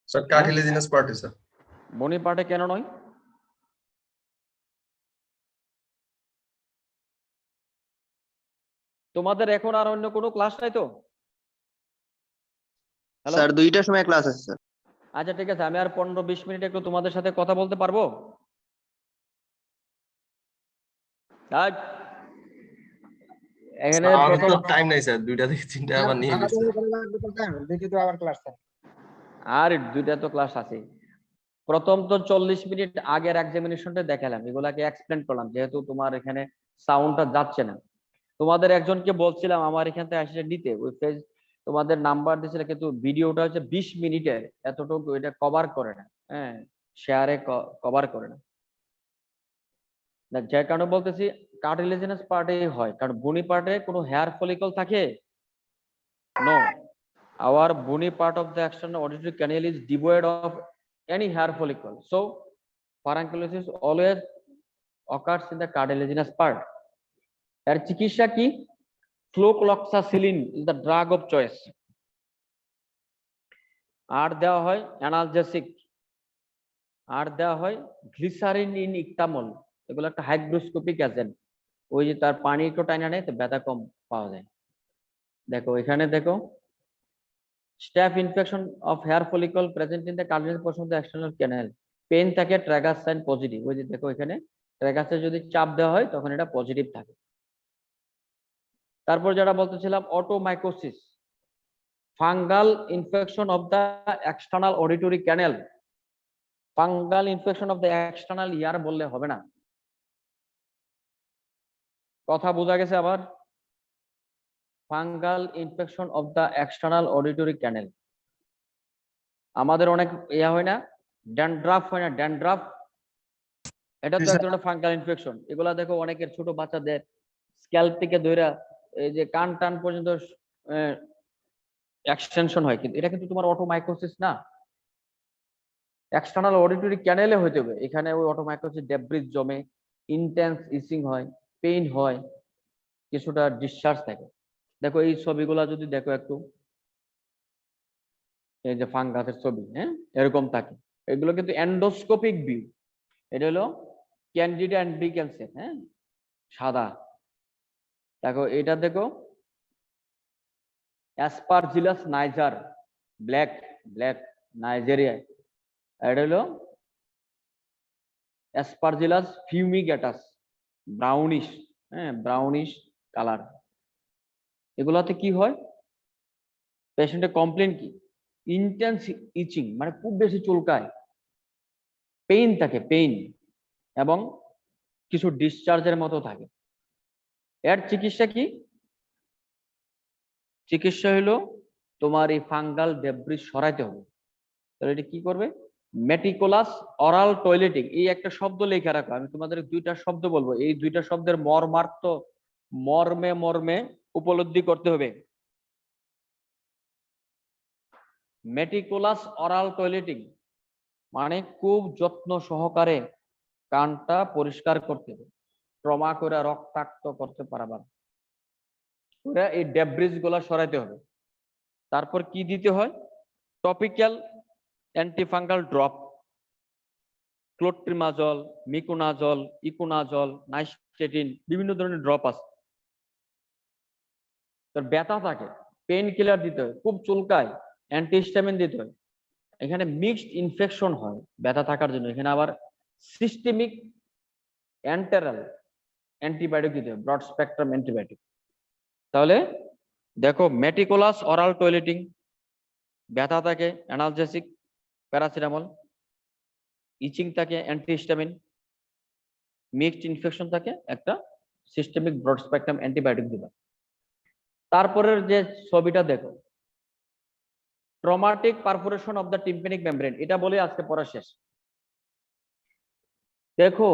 স্যার কার্টিলেজিনাস পার্টে স্যার। বনি পার্টে কেন নয়? তোমাদের এখন আর অন্য কোনো ক্লাস নাই তো? হ্যালো স্যার 2টার সময় ক্লাস আছে স্যার। আচ্ছা ঠিক আছে, আমি আর 15-20 মিনিট একটু তোমাদের সাথে কথা বলতে পারবো? আজ এখানে আমাদের প্রথম তো টাইম নাই স্যার, 2টা থেকে 3টা আবার নিয়ে গেছে। আর 2টা তো ক্লাস আছে। প্রথম তো 40 মিনিট আগের এক্সামিনেশনটা দেখালাম, এগুলাকে এক্সপ্লেন করলাম, যেহেতু তোমার এখানে সাউন্ডটা যাচ্ছে না। তোমাদের একজনকে বলছিলাম আমার এখান থেকে এসে নিতে, ওই পেজ তোমাদের নাম্বার দিয়েছিল, কিন্তু ভিডিওটা হচ্ছে 20 মিনিটের, এতটুকু এটা কভার করে না, হ্যাঁ, শেয়ারে কভার করে না। যে কারণে বলতেছি কার্টিলেজিনাস পার্টে হয়, কারণ বনি পার্টে কোনো হেয়ার ফলিকল থাকে? No, our bony part of the external auditory canal is devoid of any hair follicle, so pharynculosis always occurs in the cartilaginous part. এর চিকিৎসা কি? ফ্লোক্লক্সাসিলিন is the drug of choice, আর দেওয়া হয় analgesic, আর দেওয়া হয় glycerine in ইকটামল, এগুলো একটা hygroscopic agent, ওই যে তার পানি একটু টাইনা নেয় তো ব্যথা কম পাওয়া যায়। দেখো এখানে দেখো, staph infection of hair follicle present in the cartilaginous portion of the external canal, pain থাকে, ট্র্যাগাস সাইন পজিটিভ, ওই যে দেখো এখানে ট্র্যাগাসে যদি চাপ দেওয়া হয় তখন এটা পজিটিভ থাকে। তারপর যেটা বলতেছিলাম otomycosis, fungal infection of the external auditory canal, fungal infection of the external ear বললে হবে না। কথা বোঝা গেছে আবার? Fungal infection of the external auditory canal, আমাদের অনেক ইয়া হয় না, ড্যান্ড্রাফ হয় না, ড্যান্ড্রাফ, এটা তো এক ধরনের ফাঙ্গাল ইনফেকশন। এগুলা দেখো অনেকের ছোট বাচ্চাদের স্ক্যাল্প থেকে ধরে এই যে কান টান পর্যন্ত এক্সটেনশন হয়, কিন্তু এটা কিন্তু তোমার অটোমাইকোসিস না, এক্সটার্নাল অডিটরি ক্যানেলে হইতে হবে। এখানে ওই অটোমাইকোসিস ডেব্রিজ জমে, ইন্টেন্স ইচিং হয়, পেইন হয়, কিছুটা ডিসচার্জ থাকে। দেখো এই ছবিগুলা যদি দেখো একটু, এই যে ফাঙ্গাসের ছবি, হ্যাঁ, এরকম থাকে। এগুলো কিন্তু এন্ডোস্কোপিক ভিউ। এটা হলো ক্যান্ডিডা অ্যান্ডিক্যান্সের, হ্যাঁ, সাদা। দেখো এটা দেখো অ্যাসপারজিলাস নাইজার, ব্ল্যাক, ব্ল্যাক নাইজেরিয়ায়। এটা হলো অ্যাসপারজিলাস ফিউমিগেটাস, ব্রাউনিশ, হ্যাঁ, ব্রাউনিশ কালার। এগুলাতে কি হয়, পেশেন্টের কমপ্লেন কি? ইন্টেন্স ইচিং, মানে খুব বেশি চুলকায়, পেইন থাকে, পেইন, এবং কিছু ডিসচার্জের মতো থাকে। এর চিকিৎসা কি? চিকিৎসা হলো তোমার এই ফাঙ্গাল ডেব্রিজ সরাইতে হবে। তাহলে এটা কি করবে? মেটিকুলাস অরাল টয়লেটিং, এই একটা শব্দ লেখা রাখো, আমি তোমাদের 2টা শব্দ বলবো, এই 2টা শব্দের মর্মার্থ মর্মে মর্মে উপলব্ধি করতে হবে। মেটিকুলাস অরাল টয়লেটিং মানে খুব যত্ন সহকারে কানটা পরিষ্কার করতে হবে, ট্রমা করে রক্তাক্ত করতে পারবা, এই ডেব্রিজ গুলা সরাইতে হবে। তারপর কি দিতে হয়? Topical antifungal drop, clotrimazole, miconazole, econazole, nystatin, বিভিন্ন ধরনের ড্রপ আছে। তোর ব্যথা থাকে, পেইন কিলার দিতে হয়, খুব চুলকায়, অ্যান্টিহিস্টামিন দিতে হয়। এখানে মিক্সড ইনফেকশন হয় ব্যথা থাকার জন্য, এখানে আবার সিস্টেমিক এন্টেরাল অ্যান্টিবায়োটিক দিতে হয়, ব্রড স্পেকট্রাম অ্যান্টিবায়োটিক। তাহলে দেখো মেটিকুলাস অরাল টয়লেটিং, ব্যথা থাকে অ্যানালজেসিক, প্যারাসিটামল, ইচিং থাকে অ্যান্টিহিস্টামিন, মিক্সড ইনফেকশন থাকে একটা সিস্টেমিক ব্রড স্পেকট্রাম অ্যান্টিবায়োটিক দিবা। তারপরের যে ছবিটা দেখো, traumatic perforation of the tympanic membrane, এটা বলে আজকে পড়া শেষ। দেখো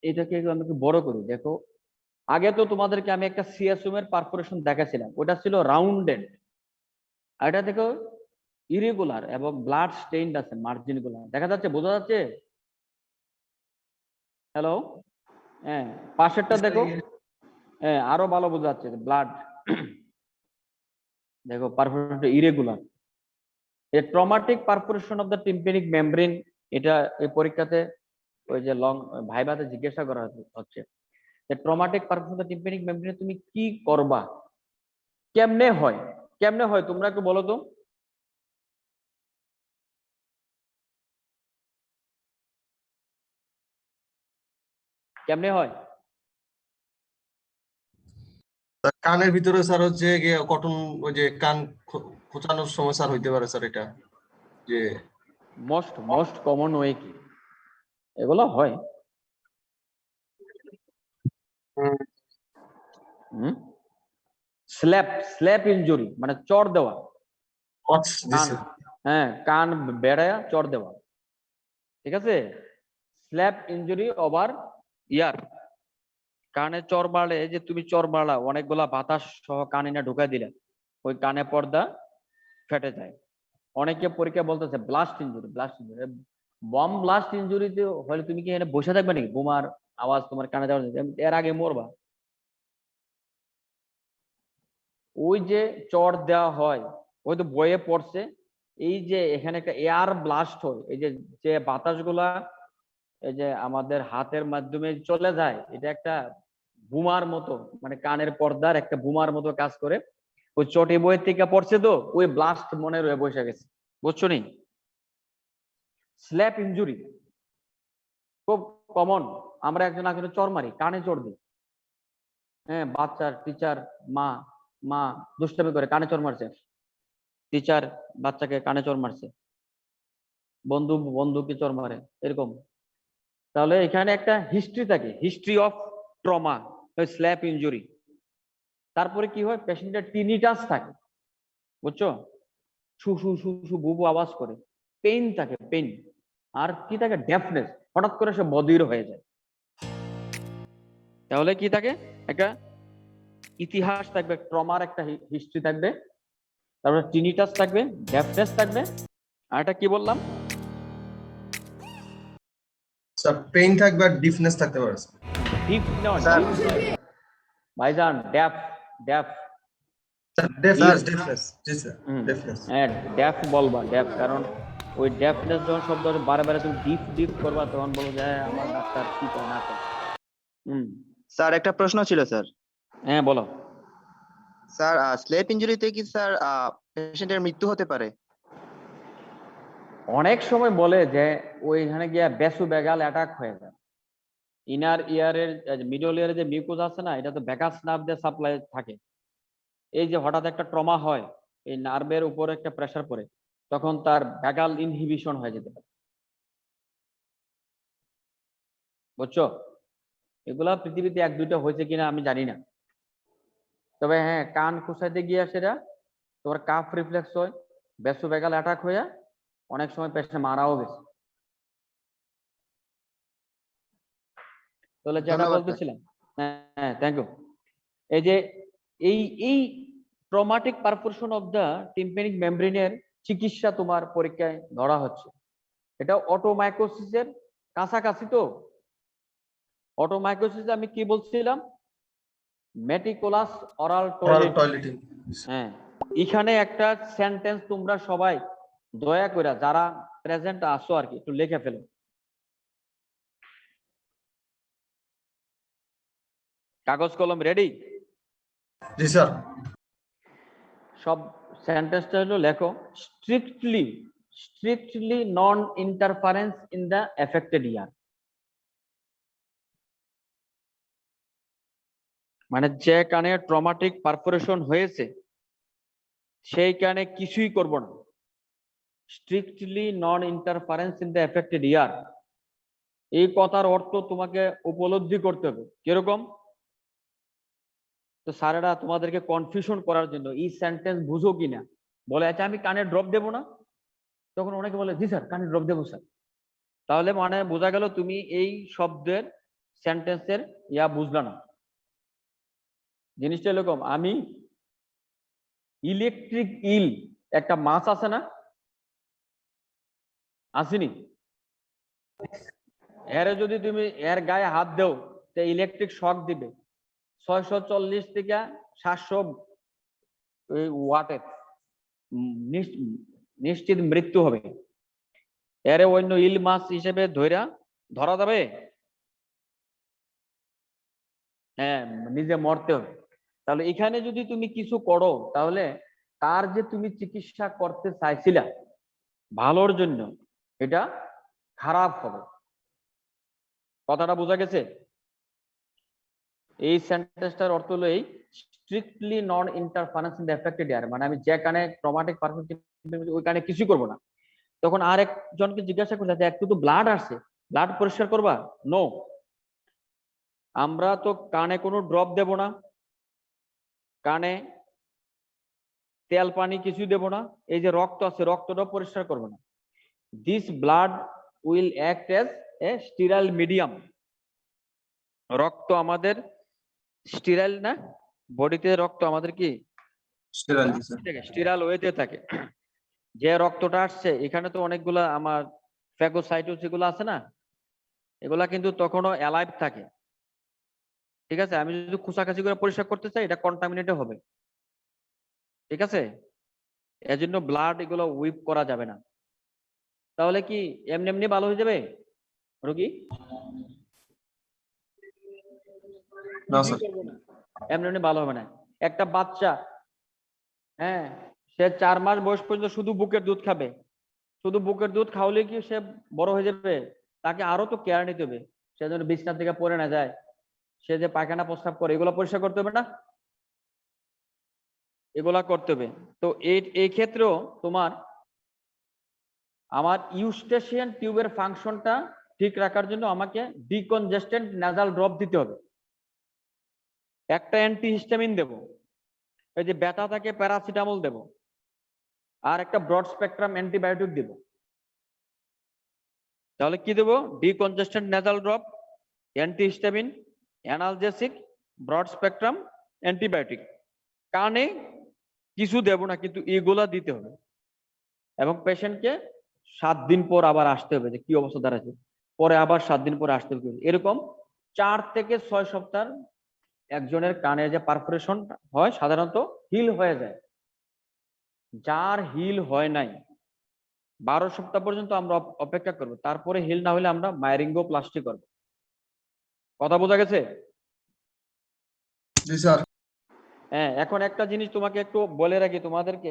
এটাকে আমি একটু বড় করি। দেখো আগে তো তোমাদেরকে আমি একটা সিএসএম এর পারফোরেশন দেখাছিলাম, ওটা ছিল রাউন্ডেড। আর এটা দেখো ইরেগুলার এবং ব্লাড স্টেইনড আছে, মার্জিন গুলো দেখা যাচ্ছে, বোঝা যাচ্ছে? হ্যালো, হ্যাঁ পাশেরটা দেখো, হ্যাঁ আরো ভালো বোঝা যাচ্ছে ব্লাড। দেখো পারফোরেশন ইরেগুলার। এই traumatic perforation of the tympanic membrane, এটা এই পরীক্ষাতে ওই যে লং ভাইভাতে জিজ্ঞাসা করা হচ্ছে যে traumatic perforation of the tympanic membrane তুমি কি করবা, কেমনে হয়, কেমনে হয় তোমরা একটু বলো তো। কেমনে হয়? কানের ভিতরে স্যার হচ্ছে গিয়ে কটন, ওই যে কান খোঁচানোর সময় স্যার হইতে পারে স্যার, এটা যে মোস্ট কমন ওয়ে কি এগুলো হয়? স্ল্যাপ ইনজুরি মানে চড় দেওয়া, কান, হ্যাঁ কান বেড়ায়া চড় দেওয়া, ঠিক আছে? স্ল্যাপ ইনজুরি ওভার ইয়ার, কানে চর বাড়লে যে তুমি চর বাড়লা, অনেকগুলা বাতাস সহ কানে না ঢুকাই দিলে ওই কানে পর্দা ফেটে যায়। অনেকে পরীক্ষা বলতেছে ব্লাস্ট ইনজুরি, বম ব্লাস্ট ইনজুরিতে হলে তুমি কি এখানে বসে থাকবে নাকি? বোমার আওয়াজ তোমার কানে যাওয়ার, এর আগে মরবা। ওই যে চর দেওয়া হয়, ওই তো বইয়ে পড়ছে, এই যে এখানে একটা এয়ার ব্লাস্ট হয়, এই যে যে বাতাসগুলা এই যে আমাদের হাতের মাধ্যমে চলে যায়, এটা একটা বোমার মতো, মানে কানের পর্দার একটা বোমার মতো কাজ করে। ওই চটি বইয়ের থেকে পড়ছে তো, ওই ব্লাস্ট মনে রয়ে বসে গেছে, বুঝছো নি? স্ল্যাপ ইনজুরি খুব কমন। আমরা একজন একজনের চর মারি, কানে চর দিই। হ্যাঁ বাচ্চার টিচার, মা মা দুষ্টামি করে কানে চর মারছে, টিচার বাচ্চাকে কানে চর মারছে, বন্ধু বন্ধুকে চর মারে, এরকম। তাহলে এখানে একটা হিস্ট্রি থাকে, history of trauma, slap injury. তারপরে কি হয়, পেশেন্টের টিনিটাস থাকে, বুঝছো? শু শু শু শু বুবু আওয়াজ করে, পেইন থাকে, পেইন। আর কি থাকে, ডেফনেস, হঠাৎ করে সে বধির হয়ে যায়। তাহলে কি থাকে, একটা ইতিহাস থাকবে, ট্রমার একটা হিস্ট্রি থাকবে, তারপরে টিনিটাস থাকবে, ডেফনেস থাকবে, আর এটা কি বললাম, স্যার পেইন থাকবে আর ডিফনেস থাকতে পারে স্যার। ডিপ নট স্যার ভাইজান, ডেফ ডেফ স্যার ডেফনেস জি স্যার, ডেফনেস। হ্যাঁ ডেফ বলবা, ডেফ, কারণ ওই ডেফনেস যখন শব্দ বারে বারে তুমি ডিপ ডিপ করবা, তখন বলো যে হ্যাঁ, আমার ডাক্তার কি করে না করে। স্যার একটা প্রশ্ন ছিল স্যার। হ্যাঁ বলো। স্যার স্লেপ ইনজুরিতে কি স্যার পেশেন্টের মৃত্যু হতে পারে? অনেক সময় বলে যে ওইখানে গিয়া বেসু বেগাল অ্যাটাক হয়ে যায়। ইনার ইয়ারের মিডল ইয়ারে যে মিউকোজ আছে না, এটা তো ভ্যাগাস নার্ভ দিয়ে সাপ্লাই থাকে। এই যে হঠাৎ একটা ট্রমা হয়, এই নার্ভের উপরে একটা প্রেসার পড়ে, তখন তার ভ্যাগাল ইনহিবিশন হয়ে যেতে পারে, বুঝছো? এগুলা পৃথিবীতে এক দুইটা হয়েছে কিনা আমি জানি না, তবে হ্যাঁ কান খুঁচাইতে গিয়ে সেটা তোমার কাফ রিফ্লেক্স হয়, বেসু বেগাল অ্যাটাক হয়ে অনেক সময় পেশেন্ট মারাও গেছে। তাহলে যেটা ধন্যবাদ স্যার। বলতেছিলাম, হ্যাঁ থ্যাংক ইউ। এই যে এই এই traumatic perforation of the tympanic মেমব্রেনের চিকিৎসা তোমার পরীক্ষায় ধরা হচ্ছে। এটা অটোমাইকোসিসের কাছাকাছি তো। অটোমাইকোসিস আমি কি বলছিলাম, মেটিকুলাস অরাল টয়লেটিং। হ্যাঁ এখানে একটা সেন্টেন্স তোমরা সবাই দয়া করে যারা প্রেজেন্ট আসো আর কি একটু লিখে ফেলো। কাগজ কলম রেডি? জি স্যার। সব সেন্টেন্সটা হলো লেখো, strictly non interference in the affected ear. মানে যে কানে ট্রমাটিক পারফোরেশন হয়েছে সেই কানে কিছুই করব না, strictly non interference in the affected ear. এই কথার অর্থ তোমাকে উপলব্ধি করতে হবে। কিরকম? তো স্যারেরা তোমাদেরকে কনফিউশন করার জন্য এই সেন্টেন্স বুঝো কিনা বলে, আচ্ছা আমি কানে ড্রপ দেবো না? তখন অনেকে বলে জি স্যার কানে ড্রপ দেবো স্যার। তাহলে মানে বোঝা গেল তুমি এই শব্দের সেন্টেন্সের বুঝলা না। জিনিসটা এরকম, আমি ইলেকট্রিক ইল একটা মাছ আছে না, আসেনি? এর যদি তুমি এর গায়ে হাত দেও তো ইলেকট্রিক শক দিবে 640 থেকে 700 ওয়াটের, নিশ্চিত মৃত্যু হবে। এর অন্য ইল মাছ হিসেবে ধরা যাবে? হ্যাঁ, নিজে মরতে হবে। তাহলে এখানে যদি তুমি কিছু করো তাহলে তার যে তুমি চিকিৎসা করতে চাইছিলা ভালোর জন্য, এটা খারাপ হবে। কথাটা বোঝা গেছে? এই সেন্টেন্সটার অর্থ হলো এই, strictly non interference in the affected area, মানে আমি যে কানে ট্রমাটিক পারফেক্ট ওই কানে কিছু করবো না। তখন আর একজনকে জিজ্ঞাসা করছে যে একটু তো ব্লাড আসছে, ব্লাড পরিষ্কার করবা? নো, আমরা তো কানে কোনো ড্রপ দেব না, কানে তেল পানি কিছু দেব না, এই যে রক্ত আছে রক্তটা পরিষ্কার করবো না। This blood will act as a sterile medium. রক্ত আমাদের স্টিরাইল না, বডিতে রক্ত আমাদের কি স্টিরাইল ওয়েতে থাকে। যে রক্তটা আসছে এখানে তো অনেকগুলা আমার ফ্যাগোসাইটোস এগুলো আছে না, এগুলা কিন্তু তখনও অ্যালাইভ থাকে। ঠিক আছে, আমি যদি খুশাখাচি করে পরিষ্কার করতে চাই এটা কন্টামিনেটেড হবে। ঠিক আছে, এজন্য ব্লাড এগুলো উইপ করা যাবে না। তাহলে কি এমনি এমনি ভালো হয়ে যাবে রোগী? এমনি এমনি ভালো হবে না। একটা বাচ্চা, হ্যাঁ, সে 4 মাস বয়স পর্যন্ত শুধু বুকের দুধ খাবে, শুধু বুকের দুধ খাওয়ালে কি সে বড় হয়ে যাবে? তাকে আরো তো কেয়ার নিতে হবে, সে যেন বিছনা থেকে পড়ে না যায়, সে যে পায়খানা প্রস্রাব করে এগুলো পরিষ্কার করতে হবে না, এগুলা করতে হবে। তো এই ক্ষেত্রেও তোমার আমার ইউস্টেশিয়ান টিউবের ফাংশনটা ঠিক রাখার জন্য আমাকে ডিকনজেস্টেন্ট নাসাল ড্রপ দিতে হবে, একটা অ্যান্টিহিস্টামিন দেব, এই যে ব্যথা থাকে প্যারাসিটামল দেব, আর একটা ব্রড স্পেকট্রাম অ্যান্টিবায়োটিক দেব। তাহলে কি দেবো? Decongestant nasal drop, antihistamine, analgesic, broad spectrum antibiotic. কানে কিছু দেব না, কিন্তু এগুলা দিতে হবে। এবং পেশেন্টকে 7 দিন পর আবার আসতে হবে যে কি অবস্থা দাঁড়াচ্ছে, পরে আবার 7 দিন পরে আসতে হবে। এরকম 4 থেকে 6 সপ্তাহ একজনের কানে যে পারফোরেশন হয় সাধারণত হিল হয়ে যায়। যার হিল হয় নাই 12 সপ্তাহ পর্যন্ত আমরা অপেক্ষা করব, তারপরে হিল না হলে আমরা মাইরিঙ্গোপ্লাস্টি করব। কথা বোঝা গেছে? জি স্যার। হ্যাঁ, এখন একটা জিনিস তোমাকে একটু বলে রাখি তোমাদেরকে,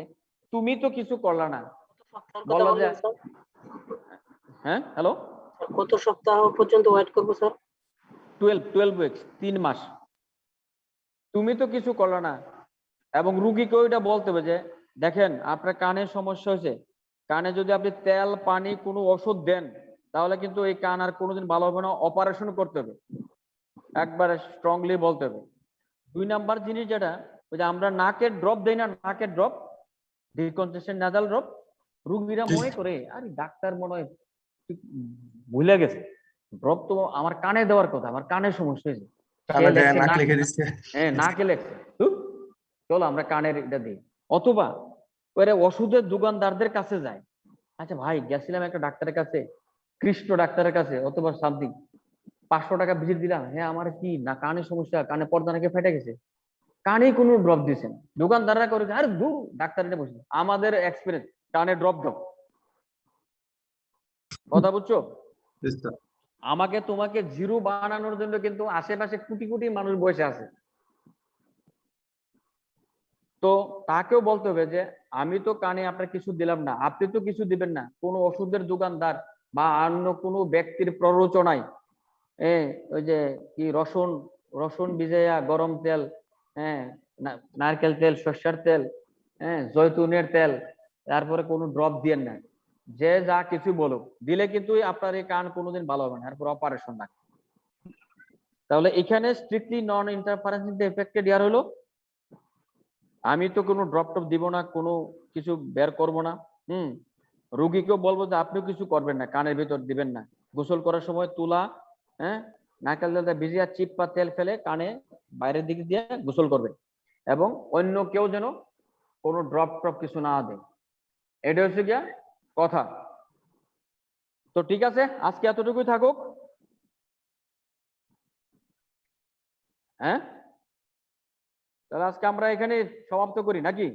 তুমি তো কিছু করলা না, বললা যে হ্যাঁ হ্যালো, কত সপ্তাহ পর্যন্ত ওয়েট করবো স্যার? 12 উইকস, 3 মাস। তুমি তো কিছু করলা না, এবং রুগীকে ওইটা বলতে হবে যে দেখেন আপনার কানের সমস্যা হয়েছে, কানে যদি আপনি তেল পানি কোনো ওষুধ দেন তাহলে কিন্তু এই কান আর কোনোদিন ভালো হবে না, অপারেশন করতে হবে, একবারে স্ট্রংলি বলতে হবে। 2 নাম্বার জিনিস যেটা, ওই যে আমরা নাকের ড্রপ দেই না, নাকের ড্রপ, ডিকনজেস্টেন্ট নাসাল ড্রপ, রুগীরা মনে করে আরে ডাক্তার মনে হয় ভুলে গেছে, ড্রপ তো আমার কানে দেওয়ার কথা, আমার কানের সমস্যা হয়েছে, হ্যাঁ নাকে লেখছে, চলো আমরা কানের এটা দিই। অথবা ওরা ওষুধের দোকানদারদের কাছে যায়, আচ্ছা ভাই গেছিলাম একটা ডাক্তারের কাছে, কৃষ্ণ ডাক্তারের কাছে, অথবা সামথিং 500 টাকা ভিজিট দিলাম, হ্যাঁ আমার কি না কানে সমস্যা, কানে পর্দা নাকি ফেটে গেছে, কানে কোনো ড্রপ দিচ্ছেন, দোকানদাররা করে আরে দূর ডাক্তার এটা বসে, আমাদের এক্সপিরিয়েন্স কানে ড্রপ দাও। কথা বুঝছো? আমাকে তোমাকে জিরো বানানোর জন্য কিন্তু আশেপাশে কোটি কোটি মানুষ বসে আছে, তো তাকেও বলতে হবে যে আমি তো কানে আপনার কিছু দিলাম না, আপনি তো কিছু দিবেন না, কোন ওষুধের দোকানদার বা অন্য কোনো ব্যক্তির প্ররোচনায় ওই যে কি রসুন রসুন ভিজাইয়া গরম তেল, হ্যাঁ নারকেল তেল, সর্ষের তেল, হ্যাঁ জয়তুনের তেল, তারপরে কোনো ড্রপ দিয়েন না, যে যা কিছু বলুক, দিলে কিন্তু আপনার এই কান কোনোদিন ভালো হবে না, এরপর অপারেশন না। তাহলে এখানে স্ট্রিক্টলি নন ইন্টারফারেন্স এফেক্টেড ইয়ার হলো, আমি তো কোনো ড্রপ টপ দিব না, কোনো কিছু বের করব না। রুগীকেও বলবো যে আপনিও কিছু করবেন না, কানের ভিতর দিবেন না। গোসল করার সময় তুলা, হ্যাঁ, নারকেল তেলটা ভিজিয়ে চিপ বা তেল ফেলে কানে বাইরের দিকে দিয়ে গোসল করবেন, এবং অন্য কেউ যেন কোনো ড্রপ টপ কিছু না দেয়। এটা হচ্ছে গিয়া কথা। তো ঠিক আছে, আজকে এতটুকুই থাকুক। হ্যাঁ, তাহলে আজকে আমরা এখানে সমাপ্ত করি নাকি?